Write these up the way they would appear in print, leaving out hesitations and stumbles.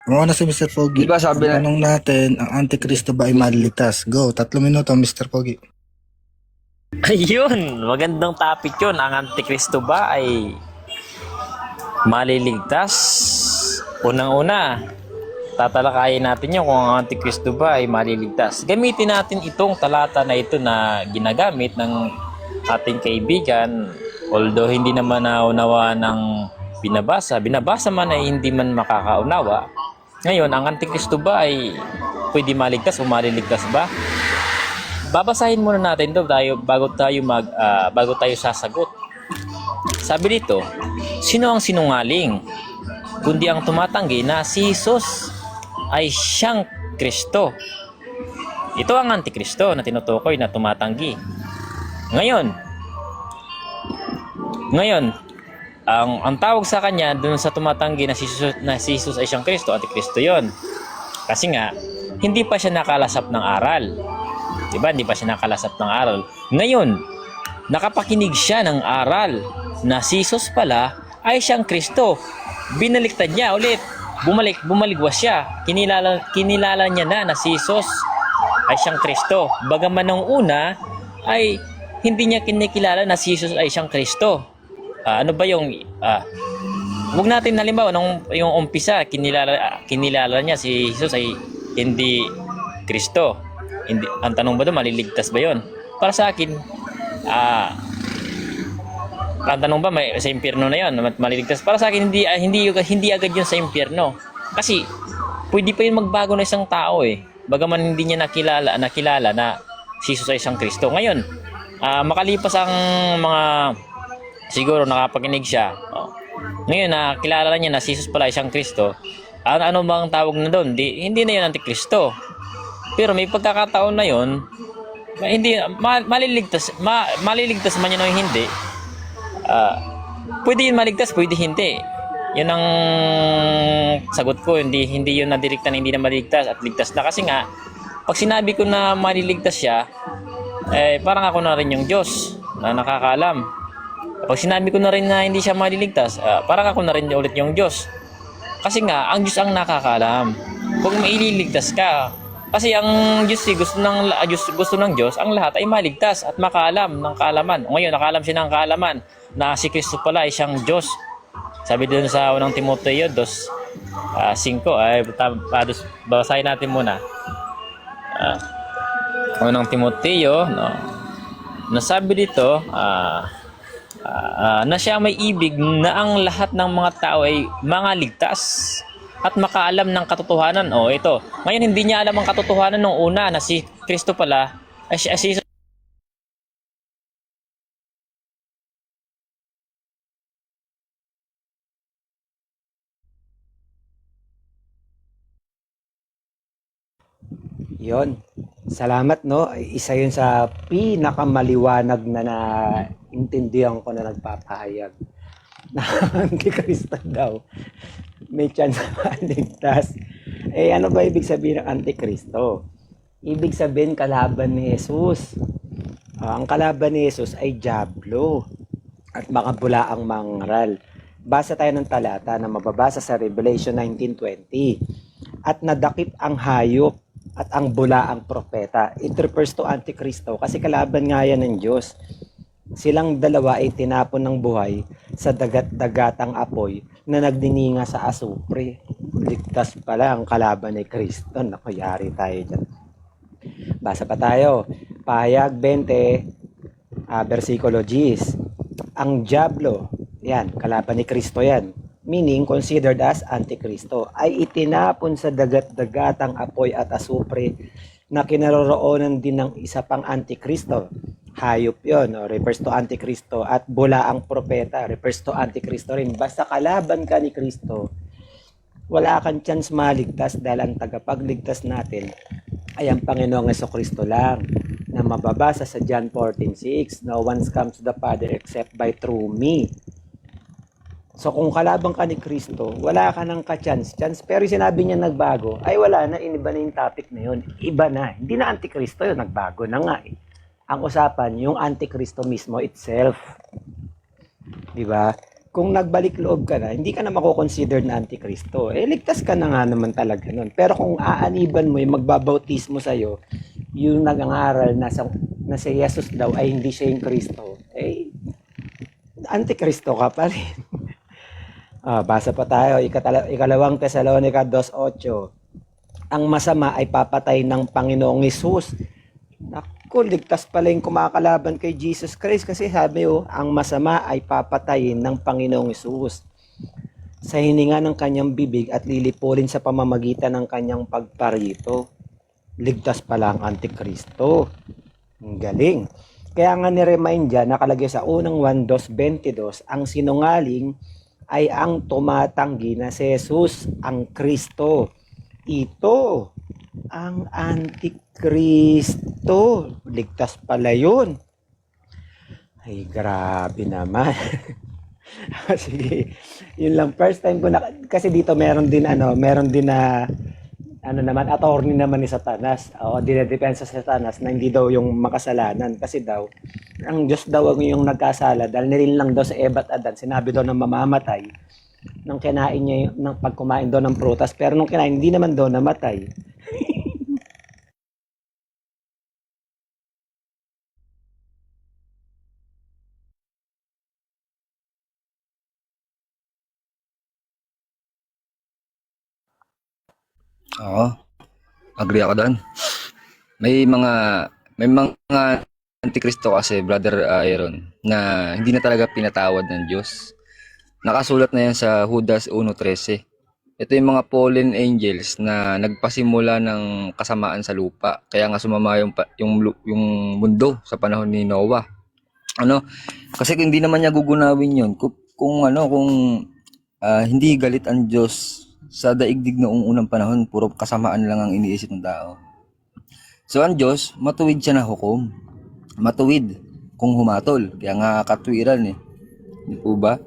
Mga na si Mr. Pogi. Di ba sabi Ang na, tanong natin, ang Antikristo ba ay maliligtas? Go, 3 minuto, Mr. Pogi. Ayun, magandang topic yun. Ang Antikristo ba ay maliligtas? Unang-una, tatalakayin natin yun kung ang Antikristo ba ay maliligtas. Gamitin natin itong talata na ito na ginagamit ng ating kaibigan. Although hindi naman naunawa ng binabasa man ay hindi man makakaunawa. Ngayon, ang Antikristo ba ay pwede maligtas o maliligtas ba? Babasahin muna natin 'to bago tayo sasagot. Sabi dito, sino ang sinungaling? Kundi ang tumatanggi na si Jesus ay siyang Kristo. Ito ang Antikristo na tinutukoy na tumatanggi. Ngayon, ang tawag sa kanya dun sa tumatanggi na si Jesus ay siyang Kristo, Antikristo 'yon. Kasi nga hindi pa siya nakalasap ng aral. Diba? Hindi pa siya nakalasap ng aral. Ngayon, nakapakinig siya ng aral na si Jesus pala ay siyang Kristo. Binaliktad niya ulit. Bumaligwas siya. Kinilala niya na si Jesus ay siyang Kristo. Bagaman nung una ay hindi niya kinikilala na si Jesus ay siyang Kristo. Ano ba yung wag natin halimbawa yung umpisa kinilala niya si Jesus ay hindi Kristo. Hindi, ang tanong ba doon, maliligtas ba yon? Para sa akin, ang tanong ba sa impyerno na yon, maliligtas? Para sa akin, hindi agad yun sa impyerno. Kasi, pwede pa yun magbago na isang tao eh. Bagaman hindi niya nakilala na si Jesus ay isang Kristo. Ngayon, makalipas ang mga, siguro nakapakinig siya. Ngayon, nakilala niya na si Jesus pala ay isang Kristo. Ano bang tawag na doon? Hindi na yun Antikristo. Pero may pagkakataon na yon, hindi maliligtas man yun o hindi. Pwede yun maligtas, pwede hindi. Yun ang sagot ko, hindi yun nadirekta na hindi na maligtas at ligtas na. Kasi nga, pag sinabi ko na maliligtas siya, parang ako na rin yung Diyos na nakakaalam. Pag sinabi ko na rin na hindi siya maliligtas, parang ako na rin ulit yung Diyos. Kasi nga, ang Diyos ang nakakaalam. Kung maililigtas ka, kasi ang Diyos gusto ng Diyos ang lahat ay maligtas at makaalam ng kaalaman. Ngayon nakaalam siya ng kaalaman na si Kristo pala ay siyang Diyos. Sabi doon sa unang Timoteo 2:5 ay basahin natin muna. Unang Timoteo nasabi dito na siya may ibig na ang lahat ng mga tao ay mga ligtas at makaalam ng katotohanan. Ito. Ngayon hindi niya alam ang katotohanan nung una na si Kristo pala ay si Jesus. Yon. Salamat, no? Isa yun sa pinakamaliwanag na naintindihan ko na nagpapahayag na Antikristo daw. May chance maligtas. Ano ba ibig sabihin ng Antikristo? Ibig sabihin kalaban ni Jesus. Ang kalaban ni Jesus ay Diablo at mga bulaang mangaral. Basa tayo ng talata na mababasa sa Revelation 19:20. At nadakip ang hayop at ang bulaang propeta. It refers to Antikristo kasi kalaban nga yan ng Diyos. Silang dalawa ay tinapon ng buhay sa dagat-dagatang apoy na nagdininga sa asupre. Ligtas pala ang kalaban ni Kristo. Naku, yari tayo dyan. Basa pa tayo. Pahayag 20, versikulo 10. Ang Diablo, yan, kalaban ni Kristo yan. Meaning, considered as Antikristo, ay itinapon sa dagat-dagatang apoy at asupre na kinaroroonan din ng isa pang Antikristo. Hayop yon, refers to Antikristo, at bulaang propeta refers to Antikristo rin. Basta kalaban ka ni Kristo, wala kang chance maligtas dahil ang tagapagligtas natin ay ang Panginoong Jesucristo lang, na mababasa sa John 14:6, no one comes to the Father except by through me. So kung kalaban ka ni Kristo, wala ka nang ka-chance. Pero sinabi niya nagbago, ay wala na, iniba na yung topic na yun. Iba na, hindi na Antikristo yun, nagbago na nga eh. Ang usapan, yung Antikristo mismo itself. Diba? kung nagbalik loob ka na, hindi ka na mako-consider na antikristo. Eh, ligtas ka na nga naman talaga nun. Pero kung aaniban mo, yung magbabautismo sa'yo, yung nag-aaral na si Jesus daw ay hindi siya yung Kristo, eh, antikristo ka pa rin. Basa pa tayo, ikalawang Tesalonica 2:8. Ang masama ay papatay ng Panginoong Hesus. Naku, ligtas pala yung kumakalaban kay Jesus Christ kasi sabi ang masama ay papatayin ng Panginoong Hesus sa hininga ng kanyang bibig at lilipulin sa pamamagitan ng kanyang pagparito. Ligtas pala ang Antikristo. Ang galing. Kaya nga ni-remind dyan, nakalagay sa unang 1:22, ang sinungaling ay ang tumatanggi na si Jesus, ang Kristo. Ito, ang Antikristo. Ligtas pala yun. Ay, grabe naman. Sige, yun lang. First time ko na, kasi dito meron din na, naman, attorney naman ni Satanas. Dinedepensa sa Satanas na hindi daw yung makasalanan. Kasi daw, ang Diyos daw yung nagkasala dahil nilin lang daw sa Eva at Adan. Sinabi daw na mamamatay nung kinain niya ng pagkumain daw ng prutas. Pero nung kinain, hindi naman daw namatay. Oo, agree ako doon. May mga may mga antikristo kasi, Brother Aaron, na hindi na talaga pinatawad ng Diyos. Nakasulat na yan sa Judas 1:13. Ito yung mga fallen angels na nagpasimula ng kasamaan sa lupa. Kaya nga sumama yung mundo sa panahon ni Noah. Ano? Kasi hindi naman niya gugunawin 'yon kung hindi galit ang Diyos sa daigdig noong unang panahon, puro kasamaan lang ang iniisip ng tao. So ang Diyos, matuwid siya na hukom. Matuwid kung humatol. Kaya nga katwiran eh. Di po ba?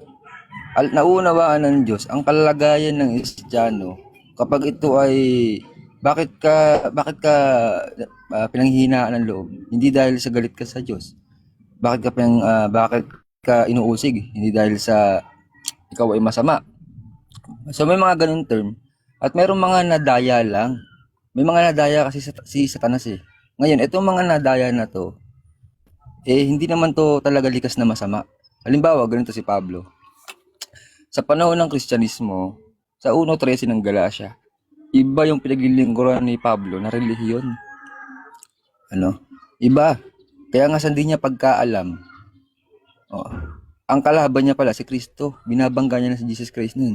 Naunawaan ng Diyos ang kalagayan ng Kristiyano kapag ito ay bakit ka pinanghihinaan ng loob? Hindi dahil sa galit ka sa Diyos. Bakit ka inuusig? Hindi dahil sa ikaw ay masama. So may mga ganun term. At mayroong mga nadaya lang. May mga nadaya kasi si Satanas eh. Ngayon, itong mga nadaya na to, hindi naman to talaga likas na masama. Halimbawa, ganito si Pablo. Sa panahon ng Kristyanismo, sa 1:13 ng Galacia, iba yung pinaglilingkuran ni Pablo na relihiyon. Iba. Kaya nga hindi niya pagkaalam. Ang kalaban niya pala si Kristo. Binabangga niya na si Jesus Christ nun.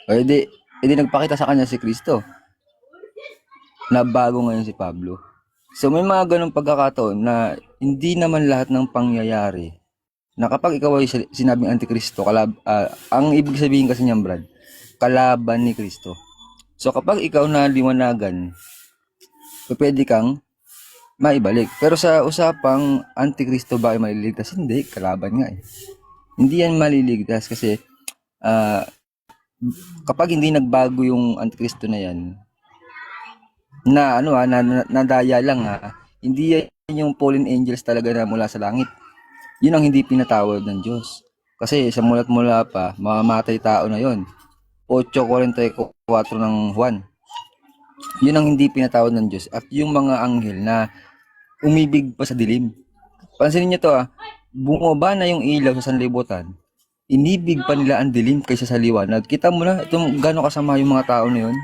Edi nagpakita sa kanya si Kristo. Na bago ngayon si Pablo. So may mga ganung pagkakataon na hindi naman lahat ng pangyayari na kapag ikaw ay sinabing antikristo, ang ibig sabihin kasi niyan, Brad, kalaban ni Kristo. So kapag ikaw na liwanagan, pwede kang maibalik. Pero sa usapang antikristo ba ay maliligtas? Hindi, kalaban nga eh. Hindi yan maliligtas kasi kapag hindi nagbago yung antikristo na yan, nadaya lang hindi yan yung fallen angels talaga na mula sa langit. Yun ang hindi pinatawad ng Diyos. Kasi sa mula't mula pa, mamamatay tao na yon. 8:44 ng Juan. Yun ang hindi pinatawad ng Diyos. At yung mga anghel na umibig pa sa dilim. Pansinin niyo to bumaba na yung ilaw sa sanlibutan. Inibig pa nila ang dilim kaysa sa liwanag. Kita mo na itong gano'ng kasama yung mga tao na yun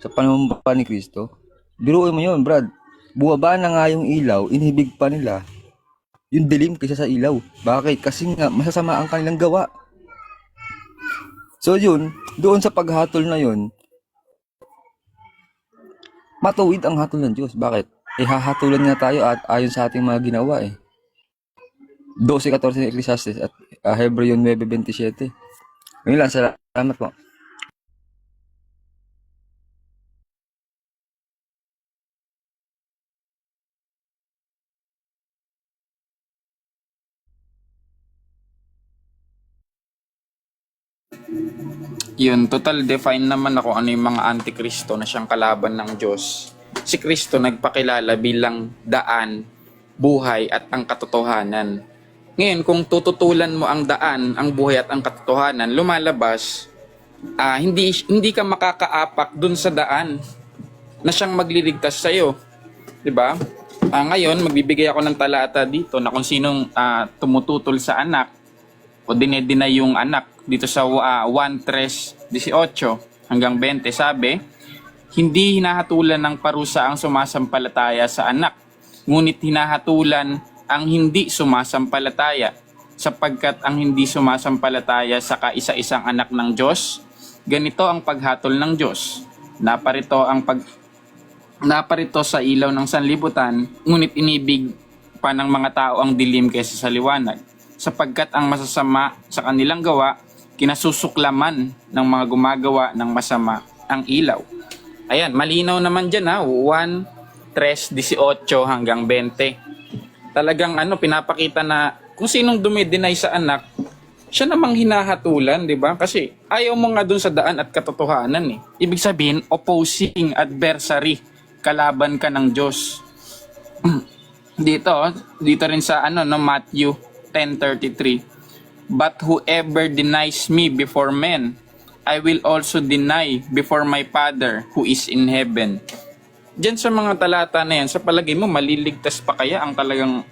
sa panahon pa ni Kristo. Biruin mo yun, Brad. Bumaba na nga yung ilaw, inibig pa nila yung dilim kaysa sa ilaw. Bakit? Kasi nga masasama ang kanilang gawa. So yun, doon sa paghatol na yun, matuwid ang hatol ng Diyos. Bakit? Hahatulan nga tayo at ayon sa ating mga ginawa 12:14 ng Ecclesiastes at Hebreo 9:27. Ngayon lang, salamat po. Yun, total define naman ako ano yung mga antikristo na siyang kalaban ng Diyos. Si Kristo nagpakilala bilang daan, buhay at ang katotohanan. Ngayon, kung tututulan mo ang daan, ang buhay at ang katotohanan, lumalabas, hindi ka makakaapak dun sa daan na siyang magliligtas sa'yo. 'Di ba? Ngayon, magbibigay ako ng talata dito na kung sinong tumututol sa anak o dinedeny yung anak dito sa 1:3:18 hanggang 20, sabi, hindi hinahatulan ng parusa ang sumasampalataya sa anak, ngunit hinahatulan ang hindi sumasampalataya, sapagkat ang hindi sumasampalataya sa kaisa-isang anak ng Diyos, ganito ang paghatol ng Diyos. Naparito sa ilaw ng sanlibutan, ngunit inibig pa ng mga tao ang dilim kaysa sa liwanag, sapagkat ang masasama sa kanilang gawa, kinasusuklaman ng mga gumagawa ng masama ang ilaw. Ayan, malinaw naman dyan 1:3:18 hanggang 20. Talagang pinapakita na kung sinong dumideny sa anak, siya namang hinahatulan, di ba? Kasi ayaw mo nga dun sa daan at katotohanan eh. Ibig sabihin, opposing, adversary, kalaban ka ng Diyos. dito rin sa Matthew 10:33. But whoever denies me before men, I will also deny before my Father who is in heaven. Diyan sa mga talata na yan, sa palagay mo, maliligtas pa kaya ang talagang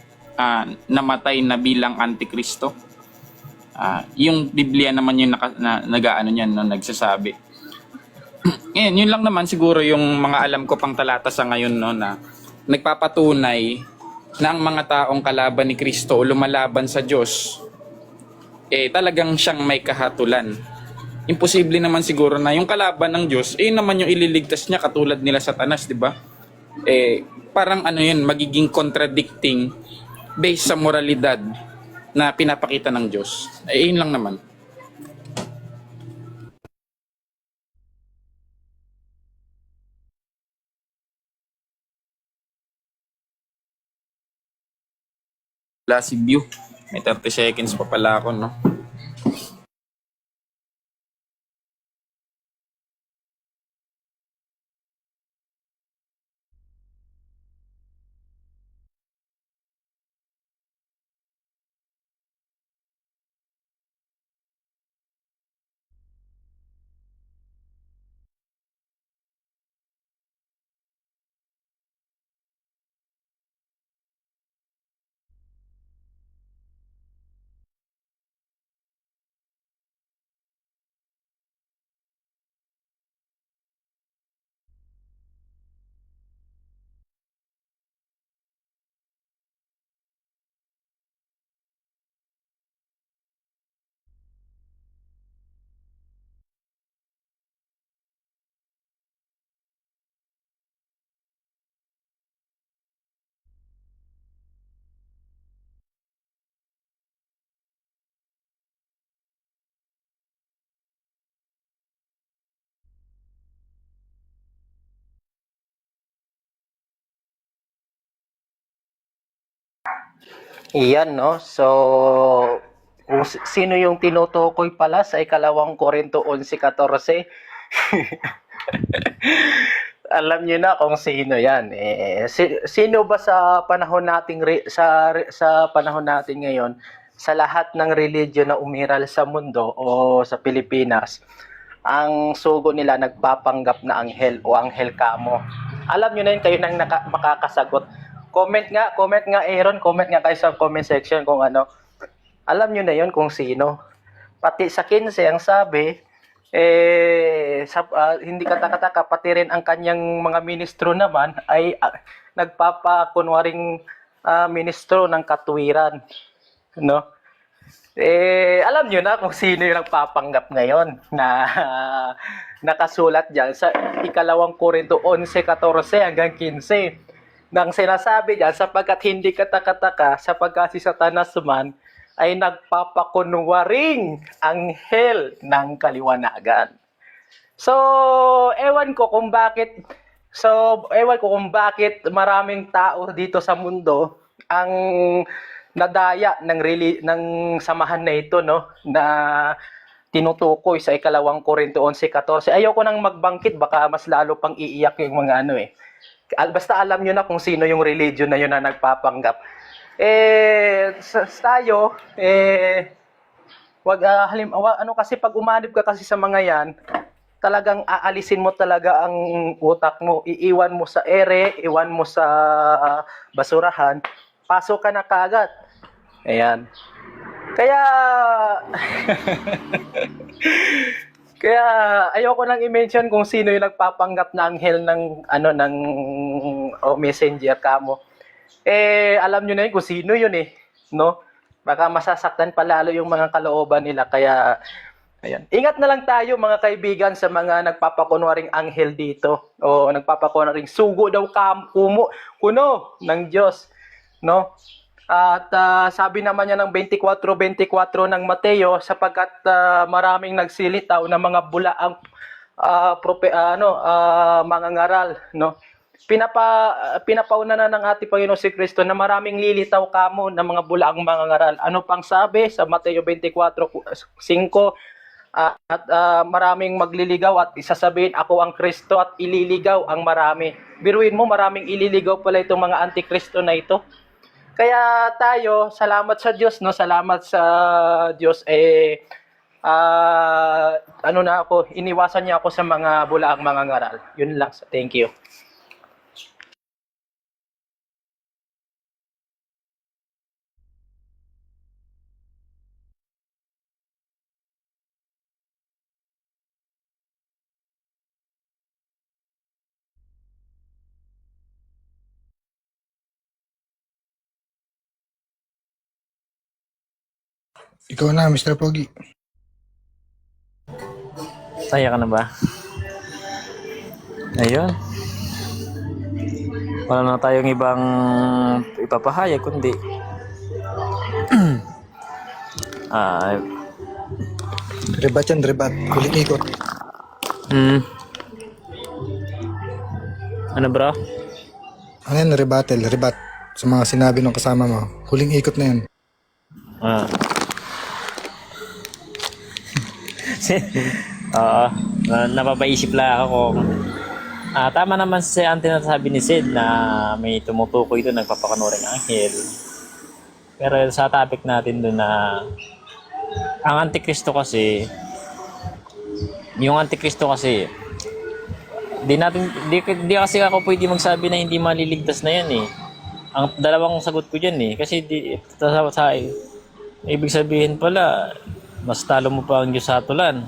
namatay na bilang Antikristo? Yung Biblia naman yung nagsasabi. Ngayon, yun lang naman siguro yung mga alam ko pang talata sa ngayon na nagpapatunay na ang mga taong kalaban ni Kristo o lumalaban sa Diyos, talagang siyang may kahatulan. Imposible naman siguro na yung kalaban ng Diyos, naman yung ililigtas niya katulad nila Satanas, di ba? Parang yun, magiging contradicting based sa moralidad na pinapakita ng Diyos. Yun lang naman. Wala si View. May 30 seconds pa pala ako, no? Iyan, no? So, kung sino yung tinutukoy pala sa ikalawang Korinto 11:14, alam niyo na kung sino yan. Sino ba sa panahon sa panahon natin ngayon, sa lahat ng religion na umiral sa mundo o sa Pilipinas, ang sugo nila nagpapanggap na anghel o anghel kamo? Alam niyo na yun, kayo nang makakasagot. Comment nga Aaron, comment nga kayo sa comment section kung ano. Alam nyo na yon kung sino. Pati sa 15 ang sabi, hindi katakataka, pati rin ang kanyang mga ministro naman ay nagpapakunwaring ministro ng katwiran. No? Alam nyo na kung sino yung nagpapanggap ngayon na nakasulat dyan sa ikalawang Korinto 11:14 hanggang 15. Nang sinasabi diyan, sapagkat hindi katakataka, sapagkat si Satanas man ay nagpapakunwaring anghel ng kaliwanagan. So, ewan ko kung bakit maraming tao dito sa mundo ang nadaya ng samahan na ito, no, na tinutukoy sa ikalawang Korinto 11:14. Ayoko nang magbangkit, baka mas lalo pang iiyak yung mga Basta alam nyo na kung sino yung religion na yun na nagpapanggap. Tayo, wag halimbawa ano kasi pag umanib ka kasi sa mga yan, talagang aalisin mo talaga ang utak mo, iiwan mo sa ere, iwan mo sa basurahan, pasok ka na kagad. Ayan. Kaya kaya ayoko nang i-mention kung sino yung nagpapanggap na anghel ng ano ng messenger kamo. Alam niyo na yun kung sino yun no? Baka masasaktan pa lalo yung mga kalooban nila kaya ayan. Ingat na lang tayo mga kaibigan sa mga nagpapakunwaring anghel dito o nagpapakunwaring sugo daw kuno ng Diyos, no? At sabi naman niya ng 24:24 ng Mateo sapagkat maraming nagsilitaw na mga bulaang mga ngaral, no? Pinapauna na ng ating Panginoon si Kristo na maraming lilitaw kamo ng mga bulaang mga ngaral. Ano pang sabi sa Mateo 24:5? Maraming magliligaw at isasabihin ako ang Kristo at ililigaw ang marami. Biruin mo, maraming ililigaw pala itong mga antikristo na ito. Kaya tayo, salamat sa Diyos, no? Salamat sa Diyos iniwasan niya ako sa mga bulaang mga ngaral. Yun lang. Thank you. Ikaw na, Mr. Pogi. Saya ka na ba? Ayun. Wala na tayong ibang ipapahayag kundi ah Rebat yan, rebat. Kulit ikot. ano bro? Ano yan, rebattle, rebat. Sa mga sinabi ng kasama mo. Huling ikot na yan. Ah. Oo. Napapaisip lang ako kung tama naman si Auntie na sabi ni Sid na may tumutukoy doon nagpapakunuring anghel. Pero sa topic natin doon na ang Antikristo kasi di kasi ako pwede magsabi na hindi maliligtas na yan Ang dalawang sagot ko diyan kasi ibig sabihin pala mas talo mo pa ang Diyos sa hatulan.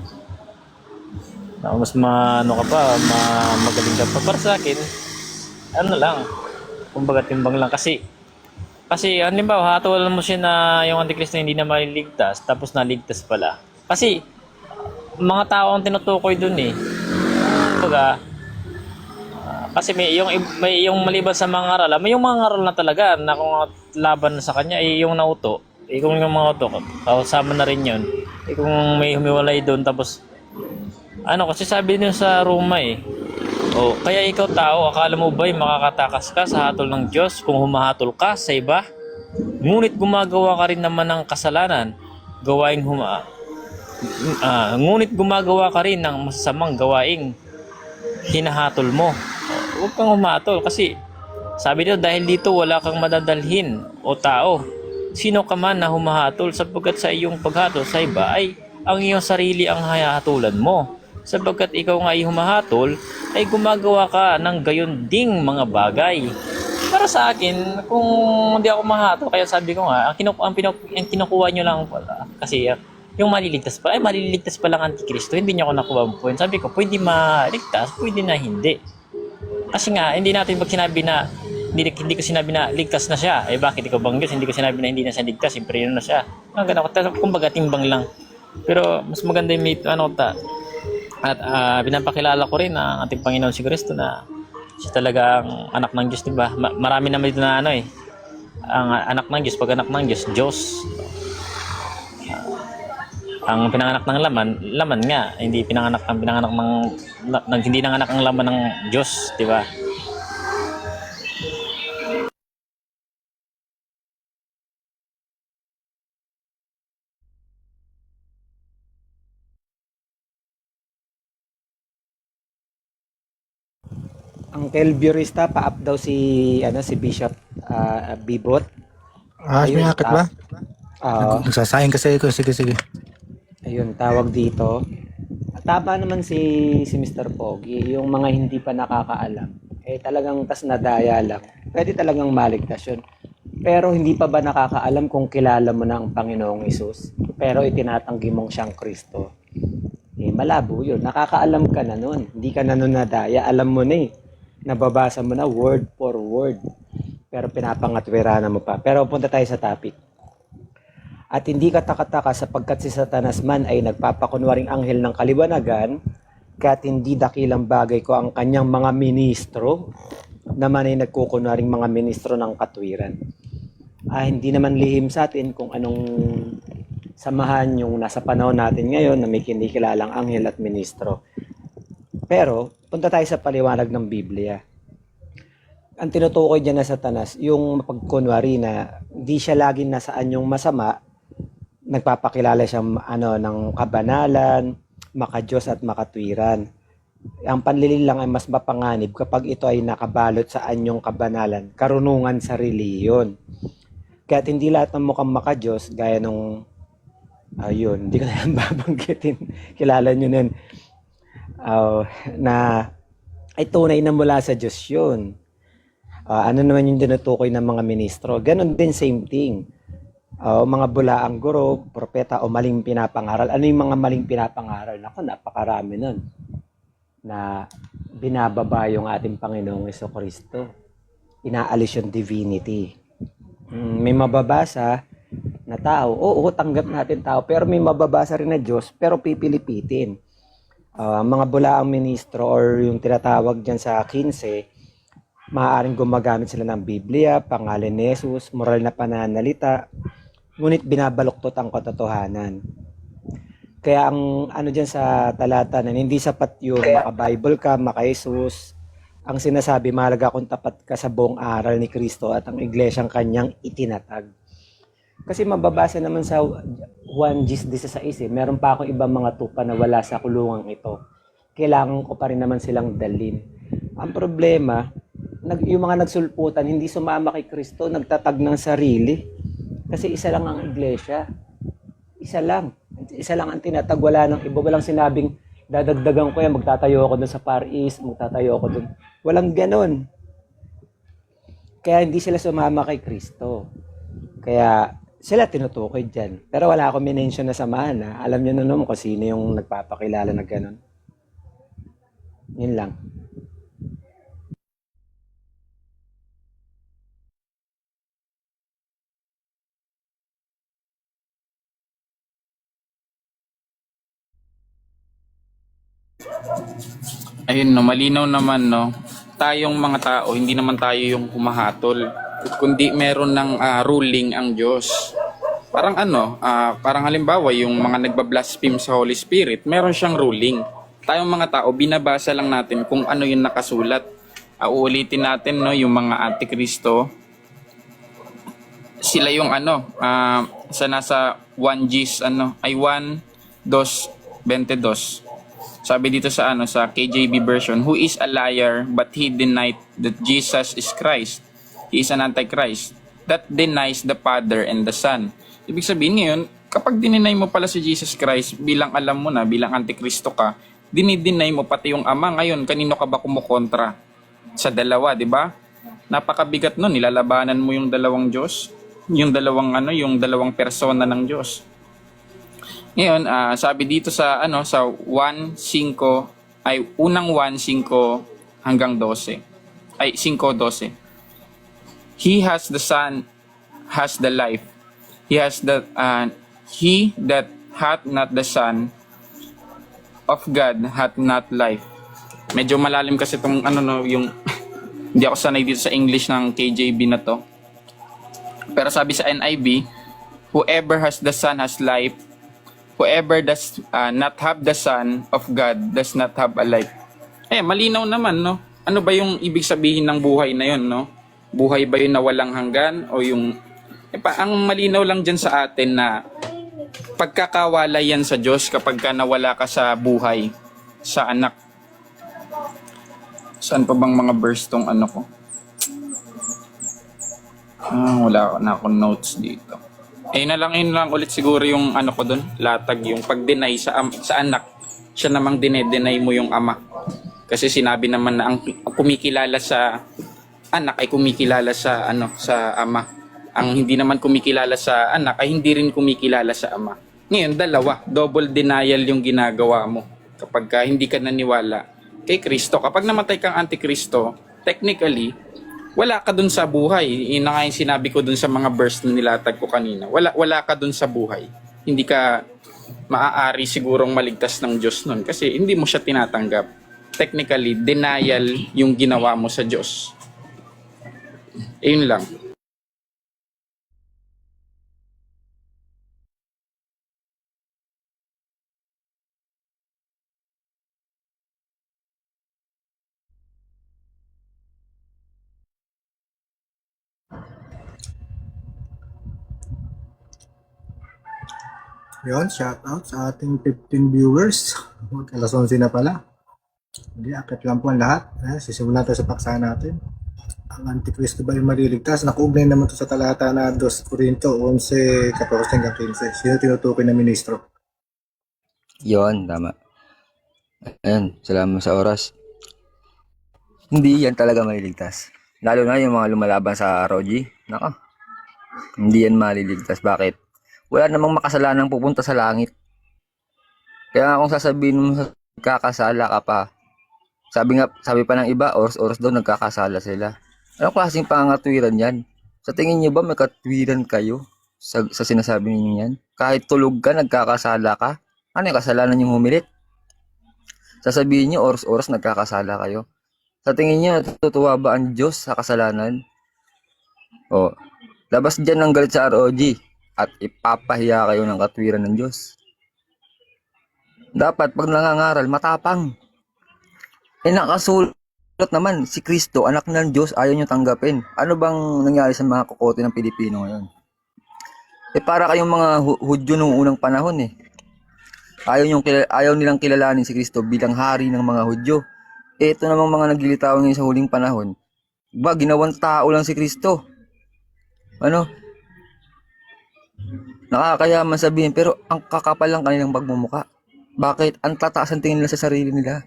Mas magaling ka pa para sa akin. Ano lang, kumbaga timbang lang kasi halimbawa hatulan mo siya na yung Antikristo hindi na maliligtas tapos naligtas pala. Kasi mga tao ang tinutukoy dun kumbaga kasi may yung maliban sa mga ngaral, may yung mga ngaral na talaga na kung laban sa kanya yung nauto. Kung yung mga auto kasama na rin yun. Kung may humiwalay doon tapos kasi sabi niyo sa Roma kaya ikaw tao, akala mo ba'y makakatakas ka sa hatol ng Diyos kung humahatol ka sa iba? Ngunit gumagawa ka rin naman ng kasalanan, ngunit gumagawa ka rin ng masasamang gawaing hinahatol mo. Huwag kang humatol kasi sabi niyo dahil dito wala kang madadalhin o tao. Sino ka man na humahatol sapagkat sa iyong paghatol sa iba ay ang iyong sarili ang hahatulan mo. Sapagkat ikaw nga ay humahatol ay gumagawa ka ng gayon ding mga bagay. Para sa akin, kung hindi ako mahatol, kaya sabi ko nga, ang kinukuha nyo lang pala, kasi yung maliligtas pa lang Antikristo, hindi niya ako nakuha ang point. Sabi ko, pwede maligtas, pwede na hindi. Kasi nga, hindi ko sinabi na ligtas na siya. Bakit ikaw bang Diyos? Hindi ko sinabi na hindi na siya ligtas. Siyempre yun na siya. Kumbaga timbang lang. Pero mas maganda yung At pinapakilala ko rin ang ating Panginoon si Kristo na siya talaga ang anak ng Diyos, diba? Marami naman dito na ang anak ng Diyos, pag anak ng Diyos, Diyos. Ang pinanganak ng laman nga, hindi pinanganak ng hindi nanganak ang laman ng Diyos, diba? Ang Kelburista, pa-up daw si Bishop Bibot. May Ayun, akit ba? ah, Nagsasayang kasi ako. Sige, sige. ayun, tawag dito. Tama naman si Mr. Pogi, yung mga hindi pa nakakaalam, talagang tas nadaya lang. Pwede talagang maligtas yun. Pero hindi pa ba nakakaalam kung kilala mo na ang Panginoong Isus? Pero itinatanggi mong siyang Kristo. Malabo yun. Nakakaalam ka na nun. Hindi ka na nun nadaya. Alam mo na eh. Nababasa mo na word for word. Pero pinapangatwiranan mo pa. Pero punta tayo sa topic. At hindi ka takataka sapagkat si Satanas man ay nagpapakunwaring anghel ng kaliwanagan, kaya't hindi dakilang bagay ko ang kanyang mga ministro, naman ay nagkukunwaring mga ministro ng katwiran. Hindi naman lihim sa atin kung anong samahan yung nasa panahon natin ngayon na may kinikilalang anghel at ministro. Pero, punta tayo sa paliwanag ng Biblia. Ang tinutukoy dyan na Satanas, yung pagkunwari na di siya laging nasa anyong masama, nagpapakilala siya ng kabanalan, makadiyos at makatwiran. Ang panlilin lang ay mas mapanganib kapag ito ay nakabalot sa anyong kabanalan, karunungan sa reliyon. Kaya hindi lahat ng mukhang makadiyos, gaya nung, hindi ko na lang babanggitin, kilala nyo nun, na ay tunay na mula sa Diyos yun. Ano naman yung tinutukoy ng mga ministro? Ganon din, same thing. Mga bulaang guro, propeta o maling pinapangaral. Ano yung mga maling pinapangaral? Naku, napakarami nun. Na binababa yung ating Panginoong Jesucristo. Inaalis yung divinity. May mababasa na tao, oo, tanggap natin tao, pero may mababasa rin na Diyos, pero pipilipitin. Mga bulaang ministro or yung tinatawag dyan sa 15, maaaring gumagamit sila ng Biblia, pangalan ni Jesus, moral na pananalita, ngunit binabaluktot ang katotohanan. Kaya ang ano dyan sa talata na hindi sapat yung maka-Bible ka, maka-Jesus, ang sinasabi, mahalaga kung tapat ka sa buong aral ni Kristo at ang iglesyang kanyang itinatag. Kasi mababasa naman sa 1:16, meron pa akong ibang mga tupa na wala sa kulungang ito. Kailangan ko pa rin naman silang dalhin. Ang problema, yung mga nagsulputan, hindi sumama kay Kristo, nagtatag ng sarili. Kasi isa lang ang iglesia. Isa lang. Isa lang ang tinatag. Wala nang iba. Walang sinabing, dadagdagan ko yan, magtatayo ako dun sa Far East, magtatayo ako dun. Walang ganon. Kaya hindi sila sumama kay Kristo. Kaya sila tinutukoy dyan. Pero wala akong minention na samahan. Alam nyo na naman kung sino yung nagpapakilala na ganon. Yun lang. Ayun no, malinaw naman no. Tayong mga tao, hindi naman tayo yung humahatol, kundi meron ng ruling ang Diyos. Parang parang halimbawa yung mga nagbablaspheme sa Holy Spirit, meron siyang ruling. Tayong mga tao, binabasa lang natin kung ano yung nakasulat. Uulitin natin no, yung mga antikristo. Sila yung sa nasa 1Gs 1:22. Sabi dito sa sa KJV version, who is a liar but he denied that Jesus is Christ. He is an antichrist that denies the Father and the Son. Ibig sabihin ngayon, kapag dininay mo pala si Jesus Christ, bilang alam mo na, bilang antikristo ka, dinideny mo pati yung Ama. Ngayon, kanino ka ba kumukontra? Sa dalawa, di ba? Napakabigat nun, nilalabanan mo yung dalawang Diyos, yung dalawang persona ng Diyos. Ngayon, sabi dito sa sa 1:5 ay unang 1:5 hanggang 12. Ay 5:12. He has the Son has the life. He that hath not the Son of God hath not life. Medyo malalim kasi itong yung hindi ako sanay dito sa English ng KJV na to. Pero sabi sa NIV, whoever has the Son has life. Whoever does not have the Son of God does not have a life. Malinaw naman, no? Ano ba yung ibig sabihin ng buhay na yun, no? Buhay ba yun na walang hanggan? O yung... ang malinaw lang dyan sa atin na pagkakawala yan sa Diyos kapag ka nawala ka sa buhay, sa anak. Saan pa bang mga verse tong ko? Wala na akong notes dito. Yun lang ulit siguro yung ano ko doon, latag yung pag-deny sa anak. Siya namang dinedenay mo yung ama. Kasi sinabi naman na ang kumikilala sa anak ay kumikilala sa sa ama. Ang hindi naman kumikilala sa anak ay hindi rin kumikilala sa ama. Ngayon, dalawa, double denial yung ginagawa mo kapag hindi ka naniwala kay Kristo. Kapag namatay kang antikristo, technically, wala ka dun sa buhay. Yun na nga yung sinabi ko dun sa mga verse na nilatag ko kanina. Wala ka dun sa buhay. Hindi ka maaari sigurong maligtas ng Diyos nun kasi hindi mo siya tinatanggap. Technically, denial yung ginawa mo sa Diyos. Yun lang. Yun, shoutout sa ating 15 viewers. Alas 11 na pala. Hindi, akit lang po ang lahat. Sisimulan tayo sa paksa natin. Ang Antikristo ba yung maliligtas? Nakuugnay naman to sa talata na 2 Corinto 11, 14 hanggang 15. Sino tinutukoy na ministro? Yon, tama. Ayun, salamat sa oras. Hindi yan talaga maliligtas. Lalo na yung mga lumalaban sa ROG. Naka, hindi yan maliligtas. Bakit? Wala namang makasalanang pupunta sa langit. Kaya kung sasabihin mo nagkakasala ka pa, sabi pa ng iba, oras daw nagkakasala sila. Anong klaseng pangatwiran yan? Sa tingin niyo ba may katwiran kayo sa sinasabi niyo yan? Kahit tulog ka, nagkakasala ka? Ano yung kasalanan yung humilit? Sasabihin niyo oras nagkakasala kayo. Sa tingin niyo, natutuwa ba ang Diyos sa kasalanan? O, labas dyan ng galit sa ROG at ipapahiya kayo ng katwiran ng Diyos. Dapat pag nangangaral, matapang. Nakasulat naman, si Kristo, anak ng Diyos, ayaw nyo tanggapin. Ano bang nangyari sa mga kokote ng Pilipino ngayon? Para kayong mga Hudyo noong unang panahon Ayaw nilang kilalanin si Kristo bilang hari ng mga Hudyo. Ito namang mga naglilitaw ngayon sa huling panahon. Ginawang tao lang si Kristo. Nakakayaman sabihin, pero ang kakapal lang kanilang pagmumuka. Bakit? Ang tataas ang tingin nila sa sarili nila.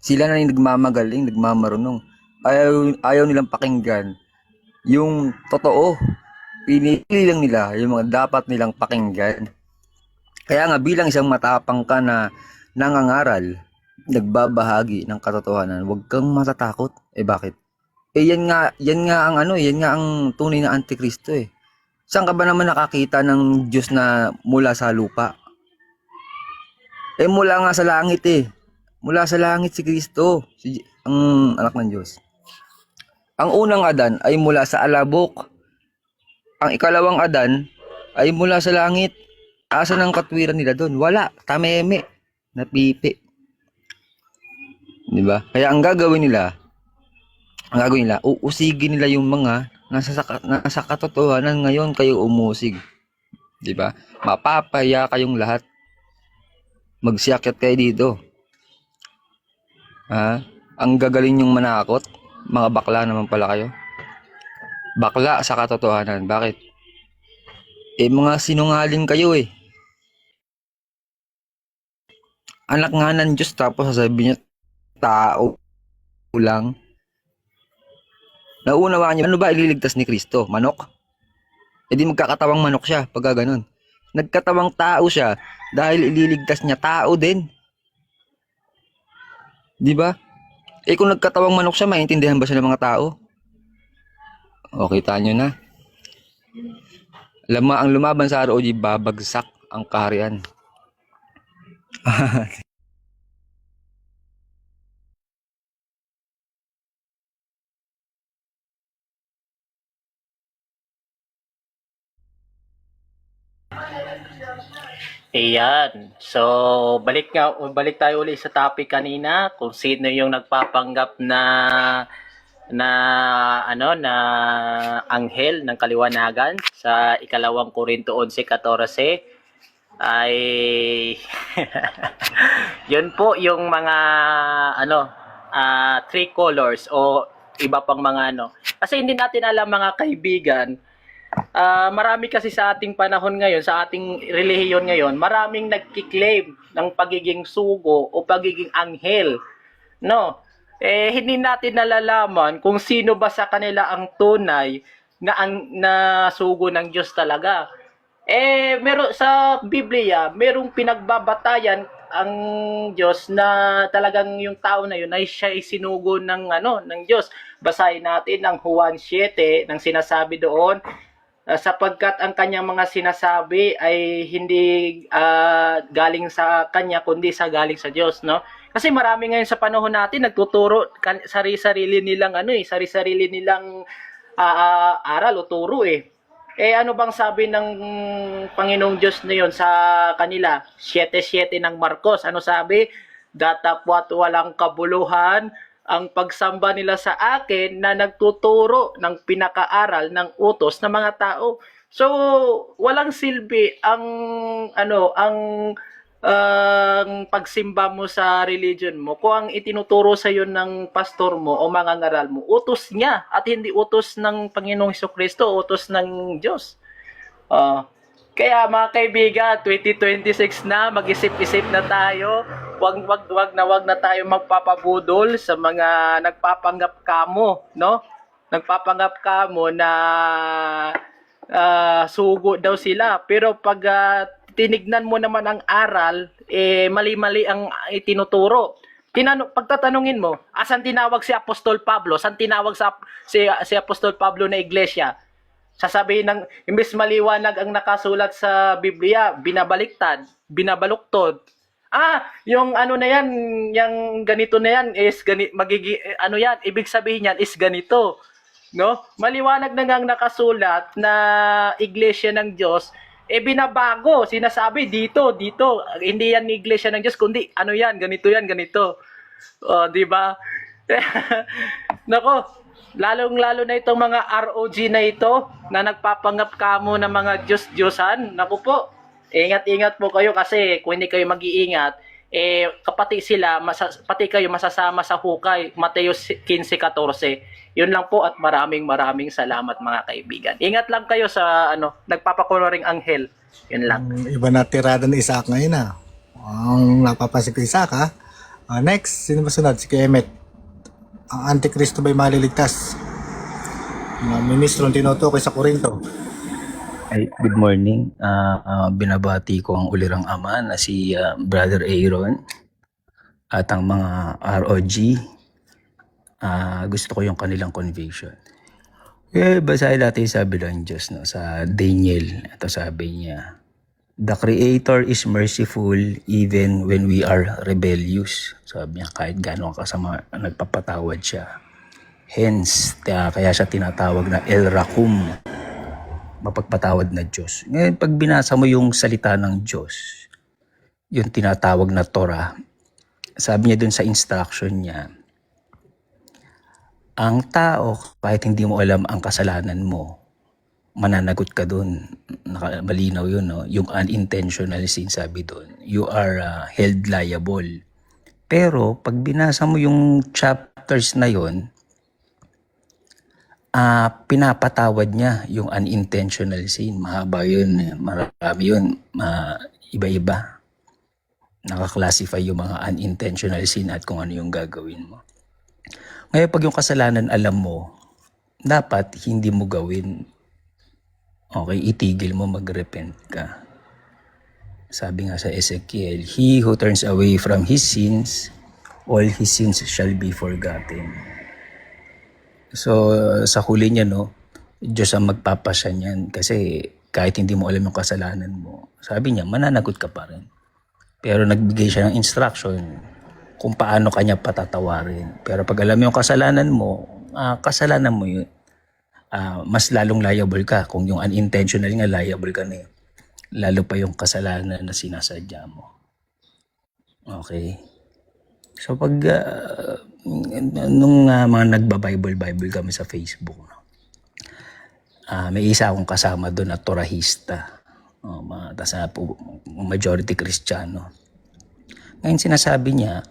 Sila na yung nagmamagaling, nagmamarunong. Ayaw nilang pakinggan yung totoo. Pinili lang nila yung mga dapat nilang pakinggan. Kaya nga bilang isang matapang ka na nangangaral, nagbabahagi ng katotohanan, huwag kang matatakot. Bakit? Yan nga ang tunay na antikristo Saan ka ba naman nakakita ng Diyos na mula sa lupa? Mula nga sa langit Mula sa langit si Kristo, ang anak ng Diyos. Ang unang Adan ay mula sa alabok. Ang ikalawang Adan ay mula sa langit. Asan ang katwiran nila doon? Wala, tameme, napipi. Diba? Kaya ang gagawin nila, uusigin nila yung mga nasa katotohanan ngayon kayo umusig. Diba? Mapapaya kayong lahat. Magsiakyat kayo dito. Ang gagaling yung manakot. Mga bakla naman pala kayo. Bakla sa katotohanan. Bakit? Mga sinungaling kayo Anak nga ng Diyos tapos sasabihin niya tao lang. Naunawaan niyo, ano ba ililigtas ni Kristo? Manok? Di magkakatawang manok siya pag gano'n. Nagkatawang tao siya dahil ililigtas niya tao din. Di ba? Kung nagkatawang manok siya, maintindihan ba siya ng mga tao? Kita nyo na. Ang lumaban sa ROG, babagsak ang kaharian. Ayan. So, balik tayo ulit sa topic kanina kung sino yung nagpapanggap na anghel ng kaliwanagan sa ikalawang Korinto 11:14 ay yun po yung mga three colors o iba pang mga kasi hindi natin alam mga kaibigan Marami kasi sa ating panahon ngayon, sa ating relihiyon ngayon, maraming nagki-claim ng pagiging sugo o pagiging anghel, no? Hindi natin nalalaman kung sino ba sa kanila ang tunay na sugo ng Diyos talaga. Meron sa Biblia, merong pinagbabatayan ang Diyos na talagang yung tao na yun ay siya ay sinugo ng Diyos. Basahin natin ang Juan 7 nang sinasabi doon, sapagkat ang kanyang mga sinasabi ay hindi galing sa kanya kundi galing sa Diyos, no? Kasi marami ngayon sa panahon natin nagtuturo sarili-sarili nilang sarili-sarili nilang aral o turo ano bang sabi ng Panginoong Diyos na yun sa kanila? 7:7 ng Marcos. Ano sabi? Datapwat walang kabuluhan ang pagsamba nila sa akin na nagtuturo ng pinakaaral ng utos ng mga tao. So, walang silbi ang pagsimba mo sa religion mo kung ang itinuturo sa iyo ng pastor mo o mangangaral mo, utos niya at hindi utos ng Panginoong Hesukristo, utos ng Diyos. Kaya mga kaibigan, 2026 na, mag-isip-isip na tayo. Wag na tayo magpapabudol sa mga nagpapanggap kamo, no? Nagpapanggap kamo na sugo daw sila. Pero pag tinignan mo naman ang aral, mali-mali ang itinuturo. Pagtatanungin mo, asan tinawag si Apostol Pablo? Saan tinawag si Apostol Pablo na iglesia? Sasabihin imbes maliwanag ang nakasulat sa Biblia, binabaliktad, binabaluktod. Yung na yan, yung ganito na yan is ibig sabihin yan is ganito. No? Maliwanag na ngang nakasulat na iglesia ng Diyos, binabago, sinasabi dito, hindi yan iglesia ng Diyos, kundi ganito yan, ganito. Di ba? Nako, lalong-lalo na itong mga ROG na ito na nagpapanggap kamo ng mga Diyos-Diyosan. Naku po, ingat-ingat po kayo kasi kung hindi kayo mag-iingat, pati kayo masasama sa hukay. Mateo 15:14. Yun lang po at maraming salamat mga kaibigan. Ingat lang kayo sa nagpapakuloring anghel. Yun lang. Iba na tirada ni Isaac ngayon Ang napapansin ko Isaac Next, sino ba sunod? Si Kemet. Ang Antikristo ba'y maliligtas? Mga ministro ang tinutukoy sa Korinto. Ay, good morning. Binabati ko ang ulirang ama na si Brother Aaron at ang mga ROG. Gusto ko yung kanilang conviction. Basahin natin sabi ng Diyos sa Daniel. Ito sabi niya, the Creator is merciful even when we are rebellious. Sabi niya, kahit gano'ng kasama, nagpapatawad siya. Hence, kaya siya tinatawag na El Rakum, mapagpatawad na Diyos. Ngayon, pag binasa mo yung salita ng Diyos, yung tinatawag na Torah, sabi niya dun sa instruction niya, ang tao, kahit hindi mo alam ang kasalanan mo, mananagot ka dun. Malinaw yun, no? Yung unintentional sin, sabi dun, you are held liable. Pero, pag binasa mo yung chapters na yun, pinapatawad niya yung unintentional sin. Mahaba yun, marami yun, iba-iba. Naka-classify yung mga unintentional sin at kung ano yung gagawin mo. Ngayon, pag yung kasalanan alam mo, dapat hindi mo gawin. Okay, itigil mo, mag-repent ka. Sabi nga sa Ezekiel, he who turns away from his sins, all his sins shall be forgotten. So, sa huli niya, Diyos ang magpapasya niyan. Kasi kahit hindi mo alam yung kasalanan mo, sabi niya, mananagot ka pa rin. Pero nagbigay siya ng instruction kung paano kanya patatawarin. Pero pag alam mo yung kasalanan mo yun. Mas lalong liable ka. Kung yung unintentional nga, liable ka na yun. Lalo pa yung kasalanan na sinasadya mo. Okay. So pag nung mga nagba-Bible kami sa Facebook, may isa akong kasama doon na Torahista. Majority Kristiyano. Ngayon sinasabi niya,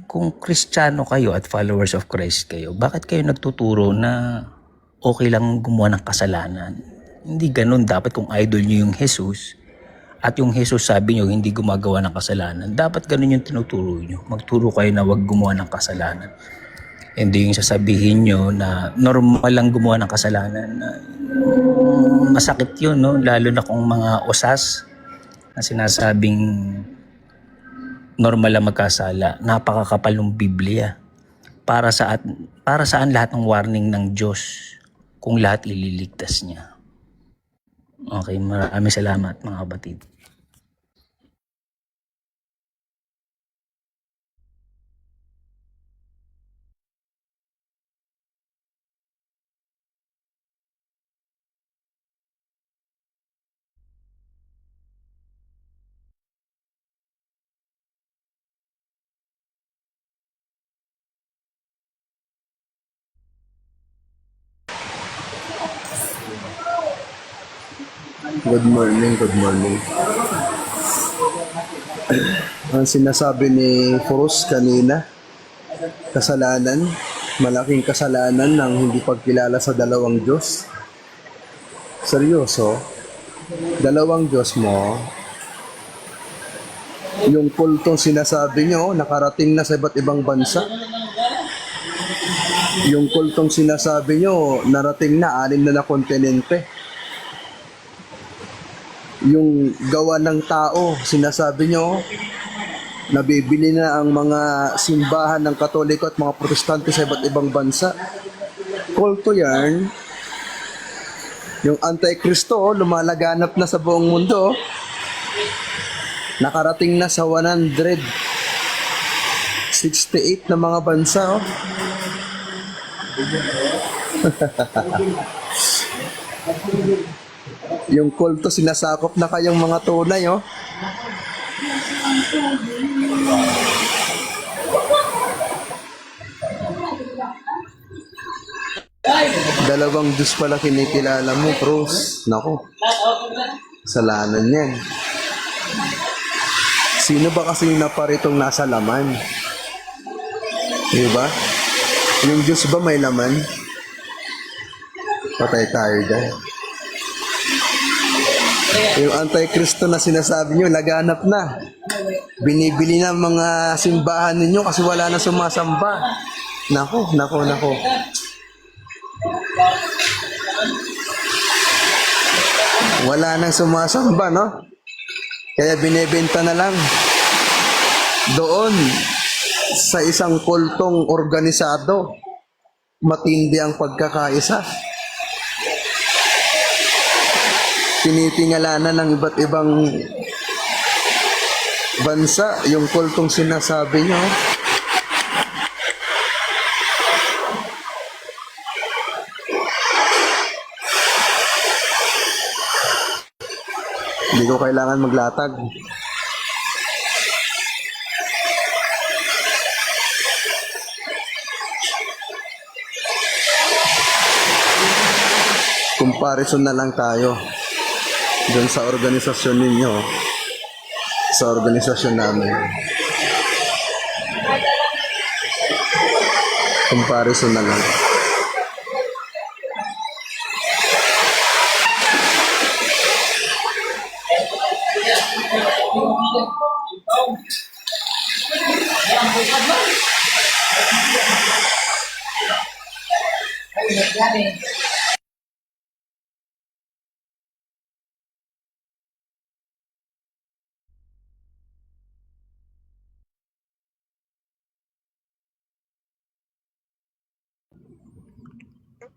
kung Kristiyano kayo at followers of Christ kayo, bakit kayo nagtuturo na okay lang gumawa ng kasalanan? Hindi ganun. Dapat kung idol nyo yung Jesus, at yung Jesus sabi nyo hindi gumagawa ng kasalanan, dapat ganun yung tinuturo nyo. Magturo kayo na wag gumawa ng kasalanan. Hindi yung sasabihin nyo na normal lang gumawa ng kasalanan. Masakit yun, no? Lalo na kung mga usas na sinasabing normal lang magkasala. Napakakapal ng Biblia. Para saan lahat ng warning ng Diyos kung lahat ililigtas niya? Okay, maraming salamat mga kapatid. Good morning, good morning. Ang sinasabi ni Cruz kanina, kasalanan, malaking kasalanan ng hindi pagkilala sa dalawang Diyos. Seryoso, dalawang Diyos mo, yung kultong sinasabi nyo, nakarating na sa iba't ibang bansa. Yung kultong sinasabi nyo, narating na 6 na kontinente. Yung gawa ng tao, sinasabi nyo, nabibili na ang mga simbahan ng Katoliko at mga Protestante sa iba't ibang bansa. Kulto yan. Yung Antikristo, lumalaganap na sa buong mundo. Nakarating na sa 168 na mga bansa. Yung kulto, sinasakop na kayong mga tunay, oh. Dalawang Diyos pala kinikilala mo, Cruz. Nako, kasalanan yan. Sino ba kasi yung naparitong nasa laman? Diba? Yung Diyos ba may laman? Patay tayo dyan. Yung Antikristo na sinasabi nyo, laganap na. Binibili na mga simbahan ninyo kasi wala na sumasamba. Nako. Wala nang sumasamba, no? Kaya binebenta na lang. Doon, sa isang kultong organisado, matindi ang pagkakaisa. Tinitingalanan ng iba't ibang bansa yung kultong sinasabi nyo. Hindi ko kailangan maglatag. Comparison na lang tayo doon sa organisasyon ninyo, sa organisasyon namin. Comparison na lang.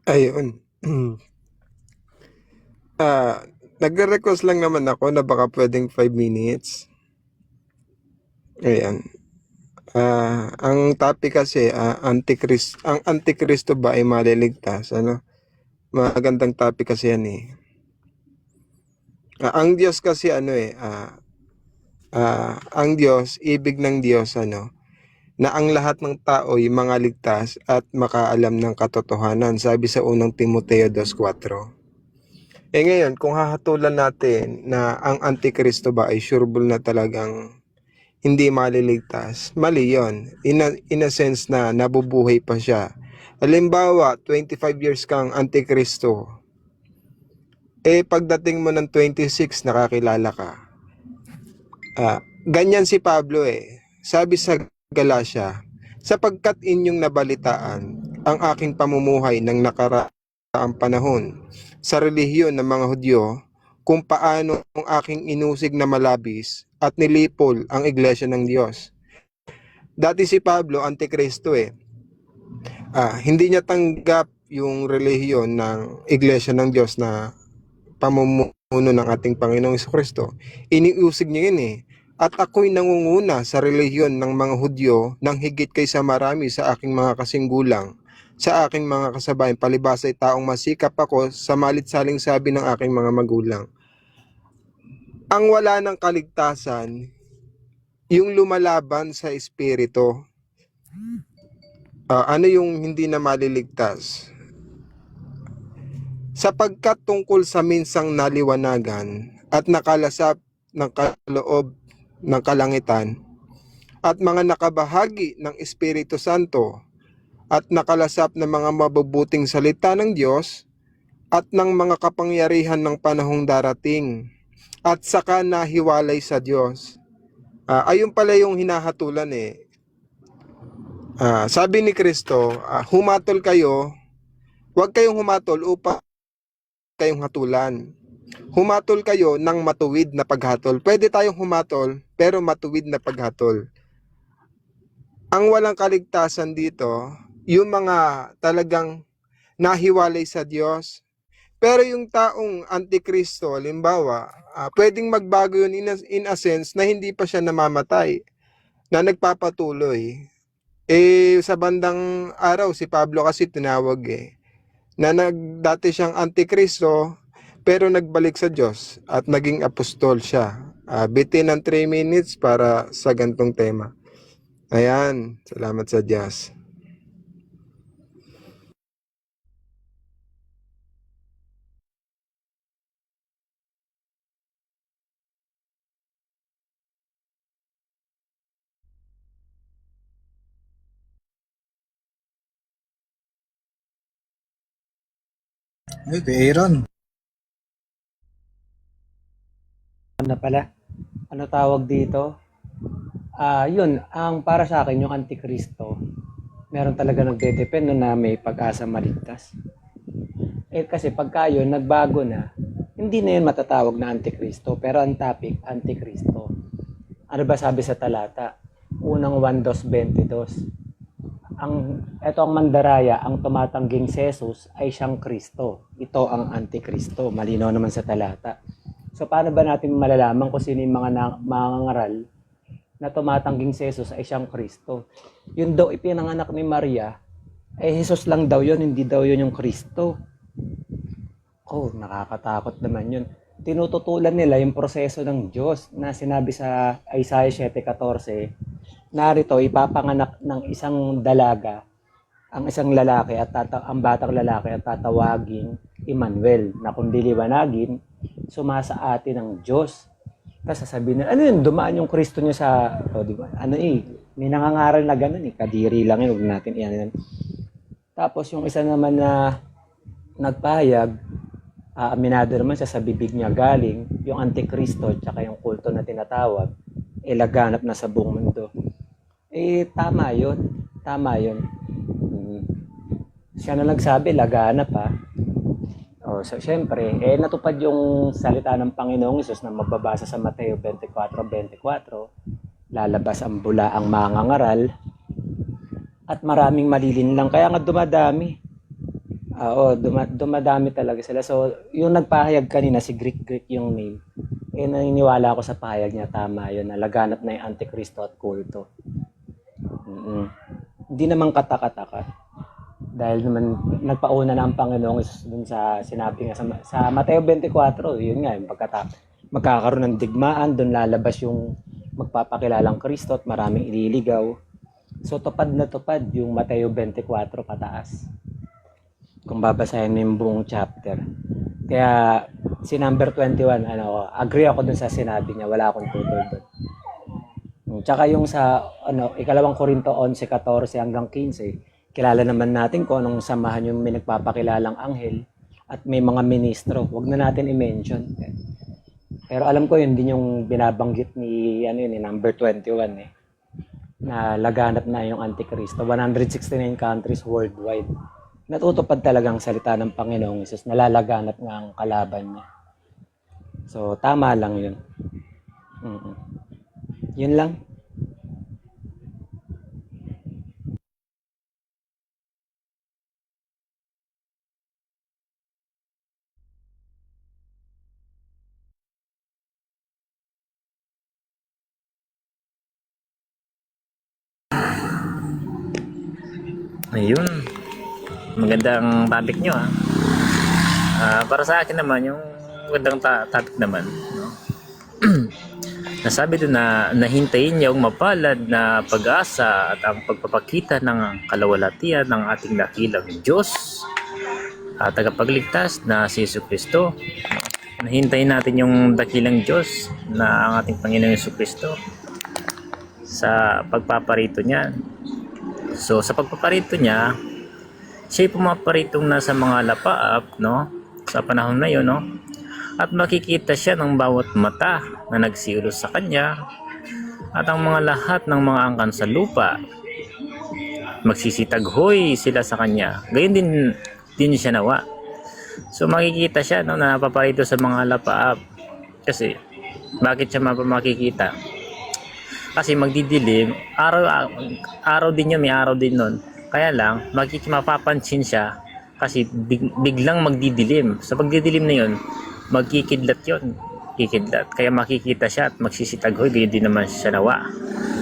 Ayun. Nagre-request lang naman ako na baka pwedeng 5 minutes. Ayan. Ang topic kasi, ang Antikristo ba ay maliligtas? Ano? Magandang topic kasi yan eh. Ang Diyos kasi ang Diyos, ibig ng Diyos na ang lahat ng tao ay mga ligtas at makaalam ng katotohanan, sabi sa unang Timoteo 2:4. Ngayon, kung hahatulan natin na ang Antikristo ba ay sureball na talagang hindi maliligtas, mali yun. In a sense na nabubuhay pa siya. Halimbawa, 25 years kang Antikristo, Pagdating mo ng 26, nakakilala ka. Ganyan si Pablo Sabi sa Galacia, sapagkat inyong nabalitaan ang aking pamumuhay ng nakaraang panahon sa relihiyon ng mga Hudyo, kung paano ang aking inusig na malabis at nilipol ang iglesia ng Diyos. Dati si Pablo, antikristo hindi niya tanggap yung relihiyon ng iglesia ng Diyos na pamumuno ng ating Panginoong Kristo. Iniusig niya yun At ako'y nangunguna sa relihiyon ng mga Hudyo ng higit kaysa marami sa aking mga kasinggulang, sa aking mga kasabayan, palibhas ay taong masikap ako sa malit-saling sabi ng aking mga magulang. Ang wala ng kaligtasan, yung lumalaban sa espiritu. Ano yung hindi na maliligtas? Sapagkat tungkol sa minsang naliwanagan at nakalasap ng kaloob ng kalangitan at mga nakabahagi ng Espiritu Santo at nakalasap ng mga mabubuting salita ng Diyos at ng mga kapangyarihan ng panahong darating at saka nahiwalay sa Diyos. Ayun pala yung hinahatulan sabi ni Kristo, humatol kayo, huwag kayong humatol upang kayong hatulan. Humatol kayo ng matuwid na paghatol. Pwede tayong humatol, pero matuwid na paghatol. Ang walang kaligtasan dito, yung mga talagang nahiwalay sa Diyos. Pero yung taong antikristo, limbawa, pwedeng magbago yun in a sense na hindi pa siya namamatay, na nagpapatuloy. Sa bandang araw, si Pablo kasi tinawag na dati siyang antikristo, pero nagbalik sa Diyos at naging apostol siya. Bitin ng 3 minutes para sa gantong tema. Ayan, salamat sa Diyos. Aaron. Na pala, ano tawag dito? Yun, ang para sa akin, yung antikristo, meron talaga nagdedepende na may pag-asa maligtas. Kasi pagka yun, nagbago na, hindi na yun matatawag na antikristo, pero ang topic, antikristo. Ano ba sabi sa talata? Unang 1:22. Ito ang mandaraya, ang tumatangging si Jesus ay siyang Kristo. Ito ang antikristo. Malinaw naman sa talata. So paano ba natin malalaman kung sino yung mga mangangaral na tumatangging si Jesus ay siyang Kristo? Yun daw ipinanganak ni Maria, Jesus lang daw yun, hindi daw yun yung Kristo. Nakakatakot naman yun. Tinututulan nila yung proseso ng Diyos na sinabi sa Isaiah 7:14. Narito, ipapanganak ng isang dalaga, ang isang lalaki at ang batang lalaki at tatawagin Emmanuel, na kung diliwanagin, sumasa atin ng Diyos. Tapos sasabihin na, ano yun, dumaan yung Kristo niya sa, diba? May nangangaral na gano'n kadiri lang yun, huwag natin iyan. Tapos yung isa naman na nagpahayag, aminado naman siya sa bibig niya galing, yung antikristo, tsaka yung kulto na tinatawag, laganap na sa buong mundo. Tama yun. Siya na nagsabi, laganap So, syempre, natupad yung salita ng Panginoong Hesus na mababasa sa Mateo 24:24. Lalabas ang bula ang mangangaral at maraming malilinlang. Kaya nga dumadami. Dumadami talaga sila. So, yung nagpahayag kanina, si Greek yung name. Naniniwala ako sa pahayag niya, tama yun. Laganap na yung antikristo at kulto. Hindi naman katakataka. Dahil naman nagpauna na ang Panginoong Hesus dun sa sinabi nga sa Mateo 24, yun nga, magkakaroon ng digmaan, dun lalabas yung magpapakilalang Kristo at maraming ililigaw. So tupad na tupad yung Mateo 24 pataas. Kung babasahin mo yung buong chapter. Kaya si number 21, agree ako dun sa sinabi niya, wala akong tutol dun. Tsaka yung sa ikalawang Korinto 11:14 hanggang 15, kilala naman natin kung anong samahan yung may nagpapakilalang anghel at may mga ministro. Huwag na natin i-mention. Pero alam ko yun din yung binabanggit ni number 21 na laganap na yung Antikristo. 169 countries worldwide. Natutupad talagang salita ng Panginoong Hesus, nalalaganap nga ang kalaban niya. So tama lang yun. Yun lang. Ayun. Magandang topic nyo para sa akin naman, yung magandang topic naman, no? Nasabi doon na nahintayin niya ang mapalad na pag-asa at ang pagpapakita ng kalawalatian ng ating dakilang Diyos at tagapagligtas na si Jesucristo. Nahintayin natin yung dakilang Diyos na ang ating Panginoong Jesucristo sa pagpaparito niya. So sa pagpaparito niya, siya'y pumaparitong nasa mga lapaap, no? Sa panahon na yun, no? At makikita siya ng bawat mata na nagsiulos sa kanya at ang mga lahat ng mga angkan sa lupa. Magsisitaghoy sila sa kanya. Gayon din siya nawa. So makikita siya, no, na napaparito sa mga lapaap. Kasi bakit siya makikita? Kasi magdidilim, araw din yun, may araw din nun. Kaya lang, mapapansin siya kasi biglang magdidilim. Sa pagdidilim na yun, magkikidlat yun. Kikidlat. Kaya makikita siya at magsisitaghoy. Ganyan din naman siya nawa.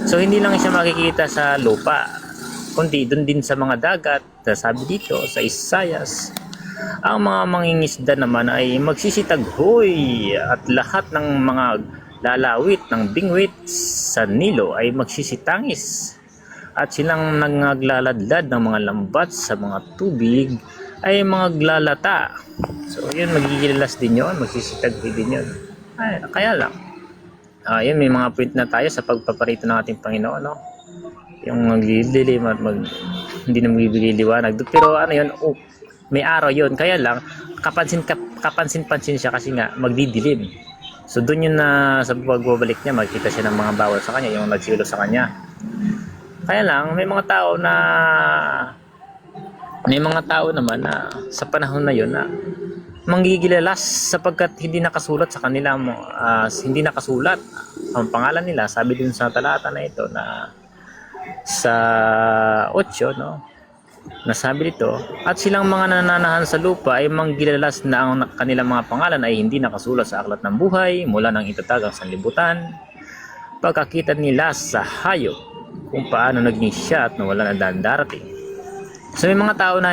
So hindi lang siya makikita sa lupa, kundi doon din sa mga dagat. Sabi dito sa Isayas, ang mga mangingisda naman ay magsisitaghoy at lahat ng mga lalawit ng bingwit sa Nilo ay magsisitangis. At silang naglaladlad ng mga lambat sa mga tubig ay maglalata. So yun, magigilas din yun, magsisitaghoy din yun. Ay, kaya lang, yun, may mga point na tayo sa pagpaparito ng ating Panginoon, no? Yung maglidilim at hindi na magbibigay liwanag. Pero ano yun, may araw yun. Kaya lang, kapansin-pansin siya kasi nga magdidilim. So doon yun na sa pagbabalik niya, magkita siya ng mga bawal sa kanya, yung nagsiulo sa kanya. Kaya lang, may mga tao naman na sa panahon na yun na manggigilalas sapagkat hindi nakasulat sa kanila hindi nakasulat ang pangalan nila. Sabi din sa talata na ito na sa 8, no? Nasabi dito, at silang mga nananahan sa lupa ay manggilalas na ang kanilang mga pangalan ay hindi nakasulat sa aklat ng buhay mula nang itatag ang sanlibutan. Pagkakita nila sa hayop kung paano naging siya at nawala na darating. So may mga tao na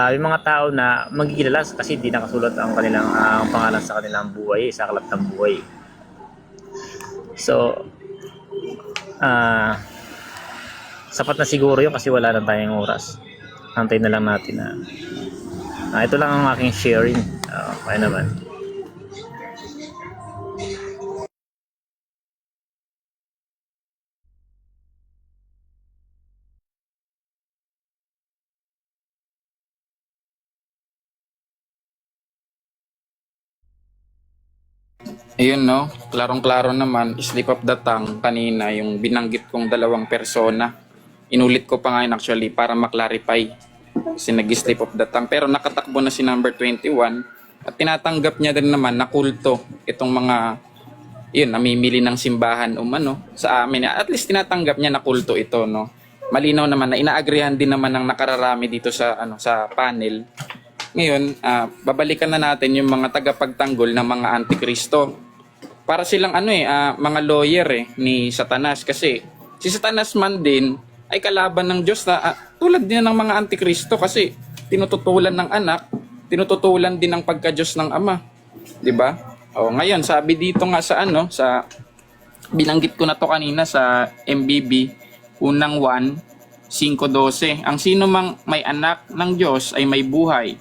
may mga tao na magigilalas kasi hindi nakasulat ang kanilang ang pangalan sa kanilang buhay, sa aklat ng buhay. So sapat na siguro yun kasi wala na tayong oras. Antayin na lang natin na ito lang ang aking sharing. Kaya naman. Ayun, no? Klarong-klaro naman, slip of the tongue kanina, yung binanggit kong dalawang persona. Inulit ko pa ngayon actually para maklarify. Kasi nag-slip of the tongue. Pero nakatakbo na si number 21 at tinatanggap niya din naman na kulto itong mga namimili ng simbahan sa amin. At least tinatanggap niya na kulto ito, no? Malinaw naman na inaagrihan din naman ng nakararami dito sa sa panel. Ngayon, babalikan na natin yung mga tagapagtanggol ng mga antikristo. Para silang mga lawyer ni Satanas, kasi si Satanas man din ay kalaban ng Diyos na tulad din ng mga antikristo kasi tinututulan ng anak, tinututulan din ng pagka-Diyos ng Ama, 'di ba? Ngayon sabi dito nga sa sa binanggit ko na to kanina sa MBB, unang 1:5-12, ang sino mang may anak ng Diyos ay may buhay.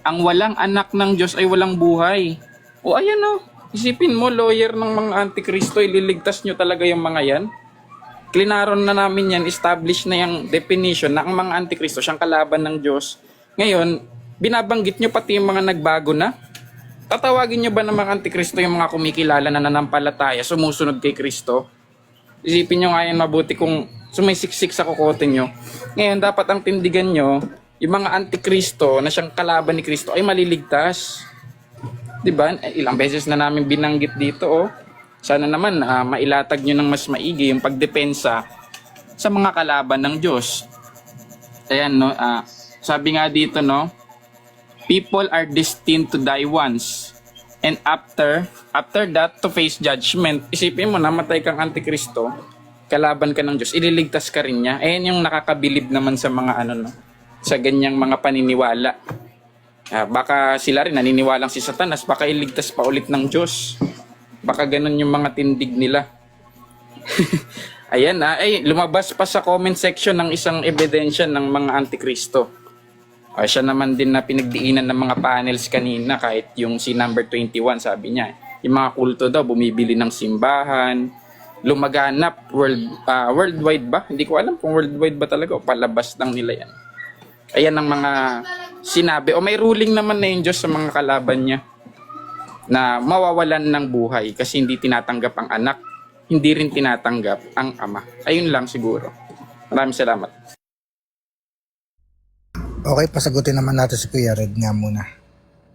Ang walang anak ng Diyos ay walang buhay. Ayan isipin mo, lawyer ng mga antikristo, ililigtas nyo talaga yung mga yan. Klinaron na namin yan, establish na yung definition na ang mga antikristo, siyang kalaban ng Diyos. Ngayon, Binabanggit nyo pati yung mga nagbago na. Tatawagin nyo ba ng mga antikristo yung mga kumikilala na nanampalataya, sumusunod kay Kristo? Isipin nyo nga yan mabuti kung sumisiksik sa kukote nyo. Ngayon, dapat ang tindigan nyo, yung mga antikristo na siyang kalaban ni Kristo ay maliligtas. Diba? Ilang beses na namin binanggit dito, oh. Sana naman mailatag nyo ng mas maigi yung pagdepensa sa mga kalaban ng Diyos. Ayan, no? Sabi nga dito, no? People are destined to die once. And after that, to face judgment. Isipin mo, namatay kang antikristo, kalaban ka ng Diyos, ililigtas ka rin niya. Ayan yung nakakabilib naman sa mga no? Sa ganyang mga paniniwala. Baka sila rin naniniwalang si Satanas, baka iligtas pa ulit ng Diyos. Baka ganun yung mga tindig nila. Ayan, lumabas pa sa comment section ng isang ebidensya ng mga antikristo. Siya naman din na pinagdiinan ng mga panels kanina, kahit yung si number 21, sabi niya, yung mga kulto daw bumibili ng simbahan, lumaganap worldwide ba? Hindi ko alam kung worldwide ba talaga o palabas lang nila yan. Ayan ang mga sinabi. O may ruling naman na yung Diyos sa mga kalaban niya na mawawalan ng buhay kasi hindi tinatanggap ang anak, hindi rin tinatanggap ang ama. Ayun lang siguro. Maraming salamat. Okay, pasagutin naman natin si Kuya Red nga muna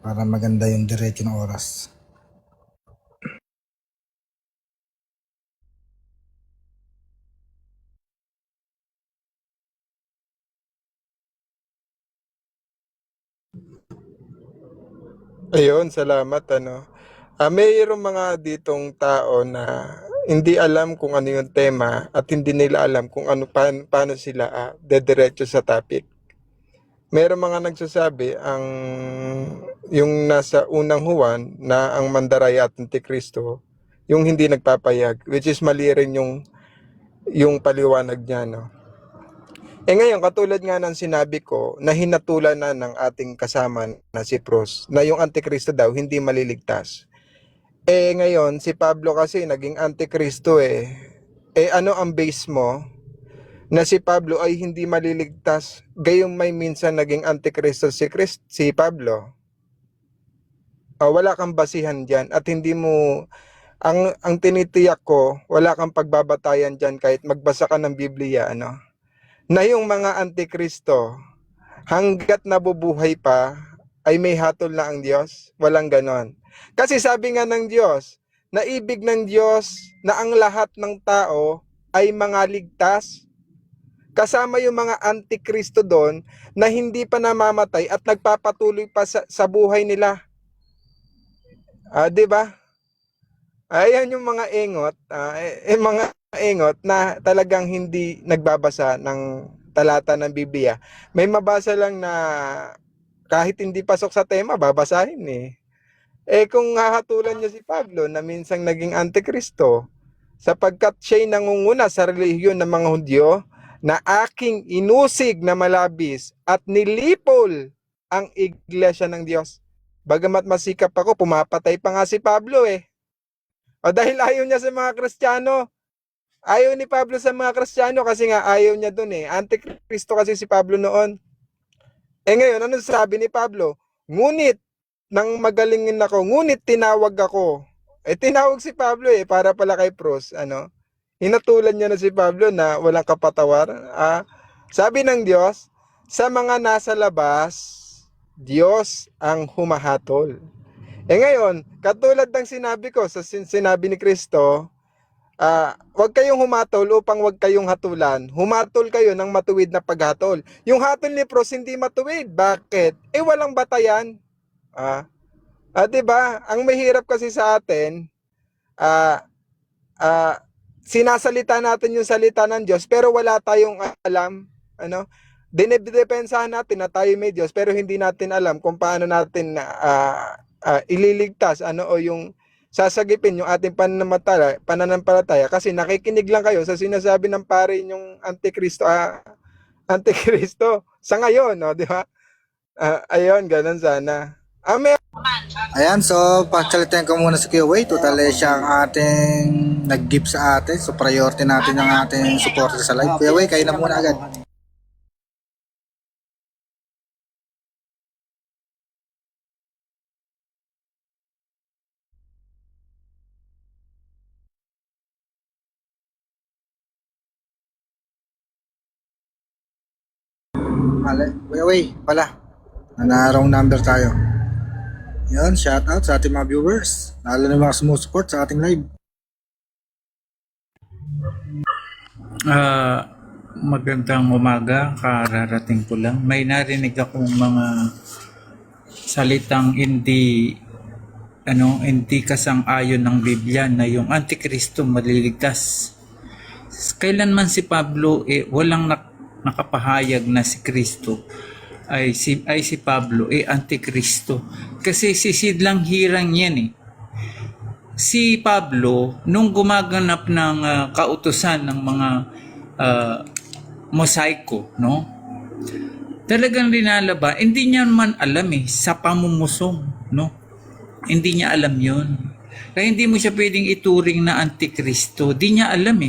para maganda yung diretso ng oras. Ayun, salamat mayroong mga ditong tao na hindi alam kung ano yung tema at hindi nila alam kung paano sila dediretso sa topic. Mayroong mga nagsasabi yung nasa unang Juan na ang mandaraya at antikristo yung hindi nagpapayag, which is mali rin yung paliwanag niya, no? Ngayon, katulad nga ng sinabi ko, na hinatulan na ng ating kasama na si Pros, na yung antikristo daw hindi maliligtas. Ngayon, si Pablo kasi naging antikristo ano ang base mo na si Pablo ay hindi maliligtas? Gayong may minsan naging antikristo si Pablo. Wala kang basihan dyan at hindi mo, ang tinitiyak ko, wala kang pagbabatayan dyan kahit magbasa ka ng Biblia, na yung mga antikristo, hanggat nabubuhay pa, ay may hatol na ang Diyos. Walang ganon. Kasi sabi nga ng Diyos, na ibig ng Diyos na ang lahat ng tao ay mga ligtas. Kasama yung mga antikristo doon na hindi pa namamatay at nagpapatuloy pa sa buhay nila. Diba? Ayan yung mga engot, mga engot na talagang hindi nagbabasa ng talata ng Biblia. May mabasa lang na kahit hindi pasok sa tema, babasahin kung hahatulan niya si Pablo na minsang naging antikristo, sapagkat siya'y nangunguna sa relihiyon ng mga Hudyo na aking inusig na malabis at nilipol ang iglesia ng Diyos. Bagamat masikap ako, pumapatay pa nga si Pablo dahil ayaw niya sa mga Kristiyano. Ayaw ni Pablo sa mga Kristiyano kasi nga ayaw niya dun Antikristo kasi si Pablo noon. Ngayon, ano sabi ni Pablo? Ngunit, nang magalingin ako, ngunit tinawag ako. Tinawag si Pablo para pala kay Pros, hinatulan niya na si Pablo na walang kapatawar. Sabi ng Diyos, sa mga nasa labas, Diyos ang humahatol. Ngayon, katulad ng sinabi ko, sinabi ni Kristo, wag kayong humatol upang wag kayong hatulan. Humatol kayo ng matuwid na paghatol. Yung hatol ni Pros hindi matuwid. Bakit? Walang batayan. Diba? Ang mahirap kasi sa atin, sinasalita natin yung salita ng Diyos pero wala tayong alam. Dinedepensahan natin na tayo may Diyos pero hindi natin alam kung paano natin ililigtas o yung sasagipin yung ating pananampalataya kasi nakikinig lang kayo sa sinasabi ng pare yung antikristo sa ngayon, di ba? Ayun, ganun sana. Amen. Ayan, so pagsalitain ko muna si Kuya Way. Total siya ang ating nag-give sa atin. So priority natin ang ating supporter sa live. Kuya Way, kayo na muna agad. Mali. Way pala. Wrong number tayo. Yun, shout out sa ating mga viewers. Lalo na mga sumusupport sa ating live. Magandang umaga, kararating ko lang. May narinig akong mga salitang hindi kasang-ayon ng Biblia na yung Antikristo maliligtas. Kailanman si Pablo walang nakapahayag na si Kristo ay si Pablo Antikristo. Kasi sisidlang hirang yan Si Pablo nung gumaganap ng kautusan ng mga mosaiko, no? Talagang linalaba, hindi niya man alam sa pamumusong, no? Hindi niya alam 'yon. Kaya hindi mo siya pwedeng ituring na Antikristo. Di niya alam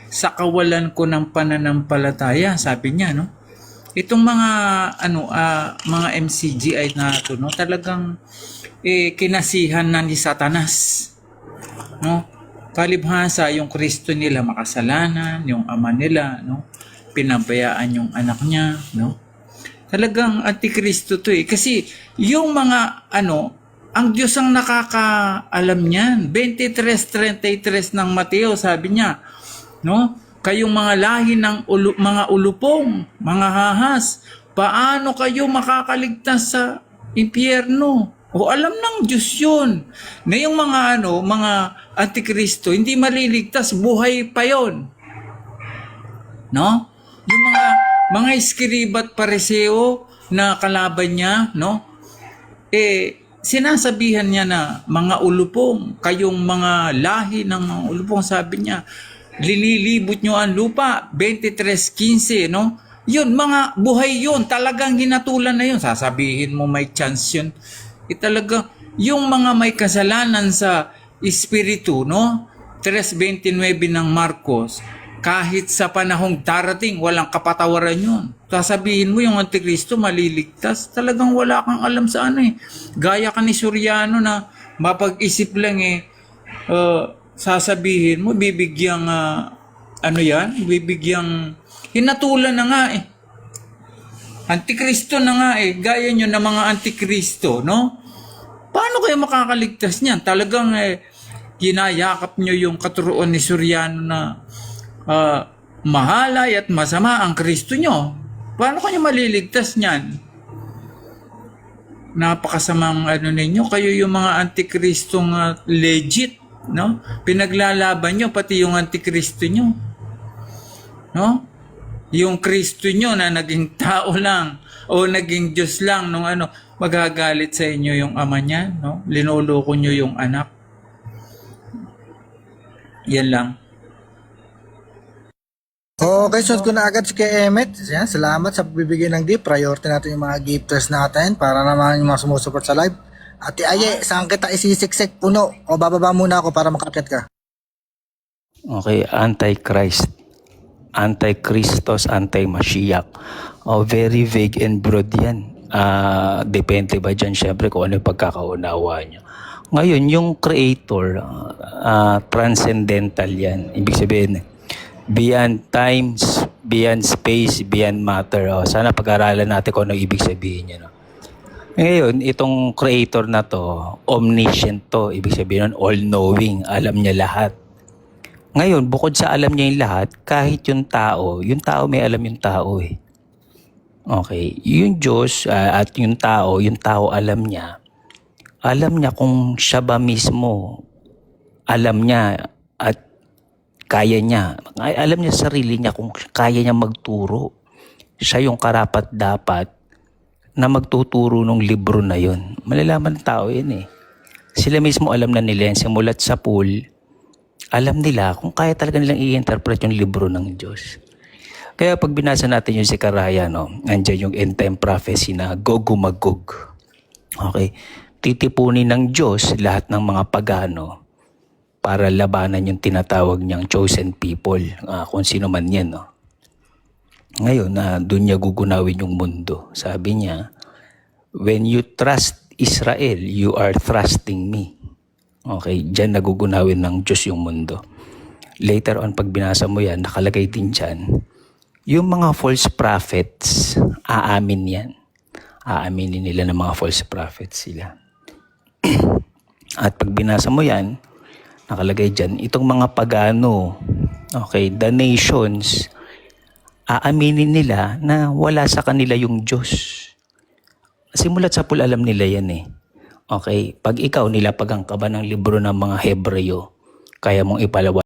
sa kawalan ko ng pananampalataya, sabi niya, no? Itong mga mga MCGI na ito, no, talagang kinasihan na ni Satanas, no? Palibhasa yung Kristo nila makasalanan, yung ama nila, no, pinabayaan yung anak niya, no. Talagang Antikristo to kasi yung mga ang Diyos ang nakakaalam niyan. 23:33 ng Mateo, sabi niya, no, kayong mga lahi ng mga ulupong, mga hahas, paano kayo makakaligtas sa impyerno? O alam ng Diyos yun. Na yung mga mga Antikristo, hindi maliligtas, buhay pa yon. No? Yung mga iskriba at pariseo na kalaban niya, no? Sinasabihan niya na mga ulupong, kayong mga lahi ng mga ulupong, sabi niya, linilibot nyo ang lupa, 23:15, no? Yun, mga buhay yun, talagang hinatulan na yun. Sasabihin mo may chance yun. Talaga, yung mga may kasalanan sa espiritu, no? 3:29 ng Marcos, kahit sa panahong darating, walang kapatawaran yun. Sasabihin mo yung Antikristo maliligtas, talagang wala kang alam sa Gaya ka ni Soriano na mapag-isip lang sasabihin mo, bibigyang bibigyang hinatulan na nga Antikristo na nga gaya nyo na mga Antikristo, no? Paano kayo makakaligtas niyan? Talagang ginayakap nyo yung katuruan ni Soriano na mahalay at masama ang Kristo nyo. Paano kayo maliligtas niyan? Napakasamang ninyo. Kayo yung mga Antikristong legit, no? Pinaglalaban nyo pati yung Antikristo nyo. No? Yung Kristo nyo na naging tao lang o naging Diyos lang nung magagalit sa inyo yung ama niya, no? Linuloko nyo yung anak. Yan lang. Okay, sunod ko na agad si kay Emmet. Yan, salamat sa pagbibigay ng gift. Priority natin yung mga gifters natin para naman yung mga sumusupport sa live. Ate Aye, saan kita isisiksik? Puno o bababa muna ako para makakit ka? Okay, Antichrist, Antichristos, Anti-Mashiach. Very vague and broad yan. Depende ba dyan syempre kung ano yung pagkakaunawa niya. Ngayon, yung creator, transcendental yan. Ibig sabihin, beyond times, beyond space, beyond matter. Sana pag-aralan natin kung ano ibig sabihin niya. No? Ngayon, itong creator na to, omniscient to. Ibig sabihin nun, all-knowing. Alam niya lahat. Ngayon, bukod sa alam niya yung lahat, kahit yung tao may alam yung tao Okay. Yung Diyos at yung tao alam niya kung siya ba mismo, alam niya at kaya niya. Alam niya sarili niya kung kaya niya magturo. Siya yung karapat-dapat na magtuturo ng libro na yon. Malalaman ng tao yun Sila mismo alam na nila yan. Simulat sa pool, alam nila kung kaya talaga nilang i-interpret yung libro ng Diyos. Kaya pag binasa natin yung Zechariah, andyan yung end time prophecy na Gog Magog. Okay? Titipunin ng Diyos lahat ng mga pagano para labanan yung tinatawag niyang chosen people, kung sino man yan. Ngayon, doon niya gugunawin yung mundo. Sabi niya, when you trust Israel, you are trusting me. Okay, diyan nagugunawin ng Diyos yung mundo. Later on, pag binasa mo yan, nakalagay din dyan, yung mga false prophets, aamin yan. Aaminin nila ng mga false prophets sila. At pag binasa mo yan, nakalagay dyan, itong mga pagano, okay, the nations, aaminin nila na wala sa kanila yung Diyos. Simulat sa pula alam nila yan eh. Okay, pag ikaw nilapag ang kaba ng libro ng mga Hebreo, kaya mong ipalawan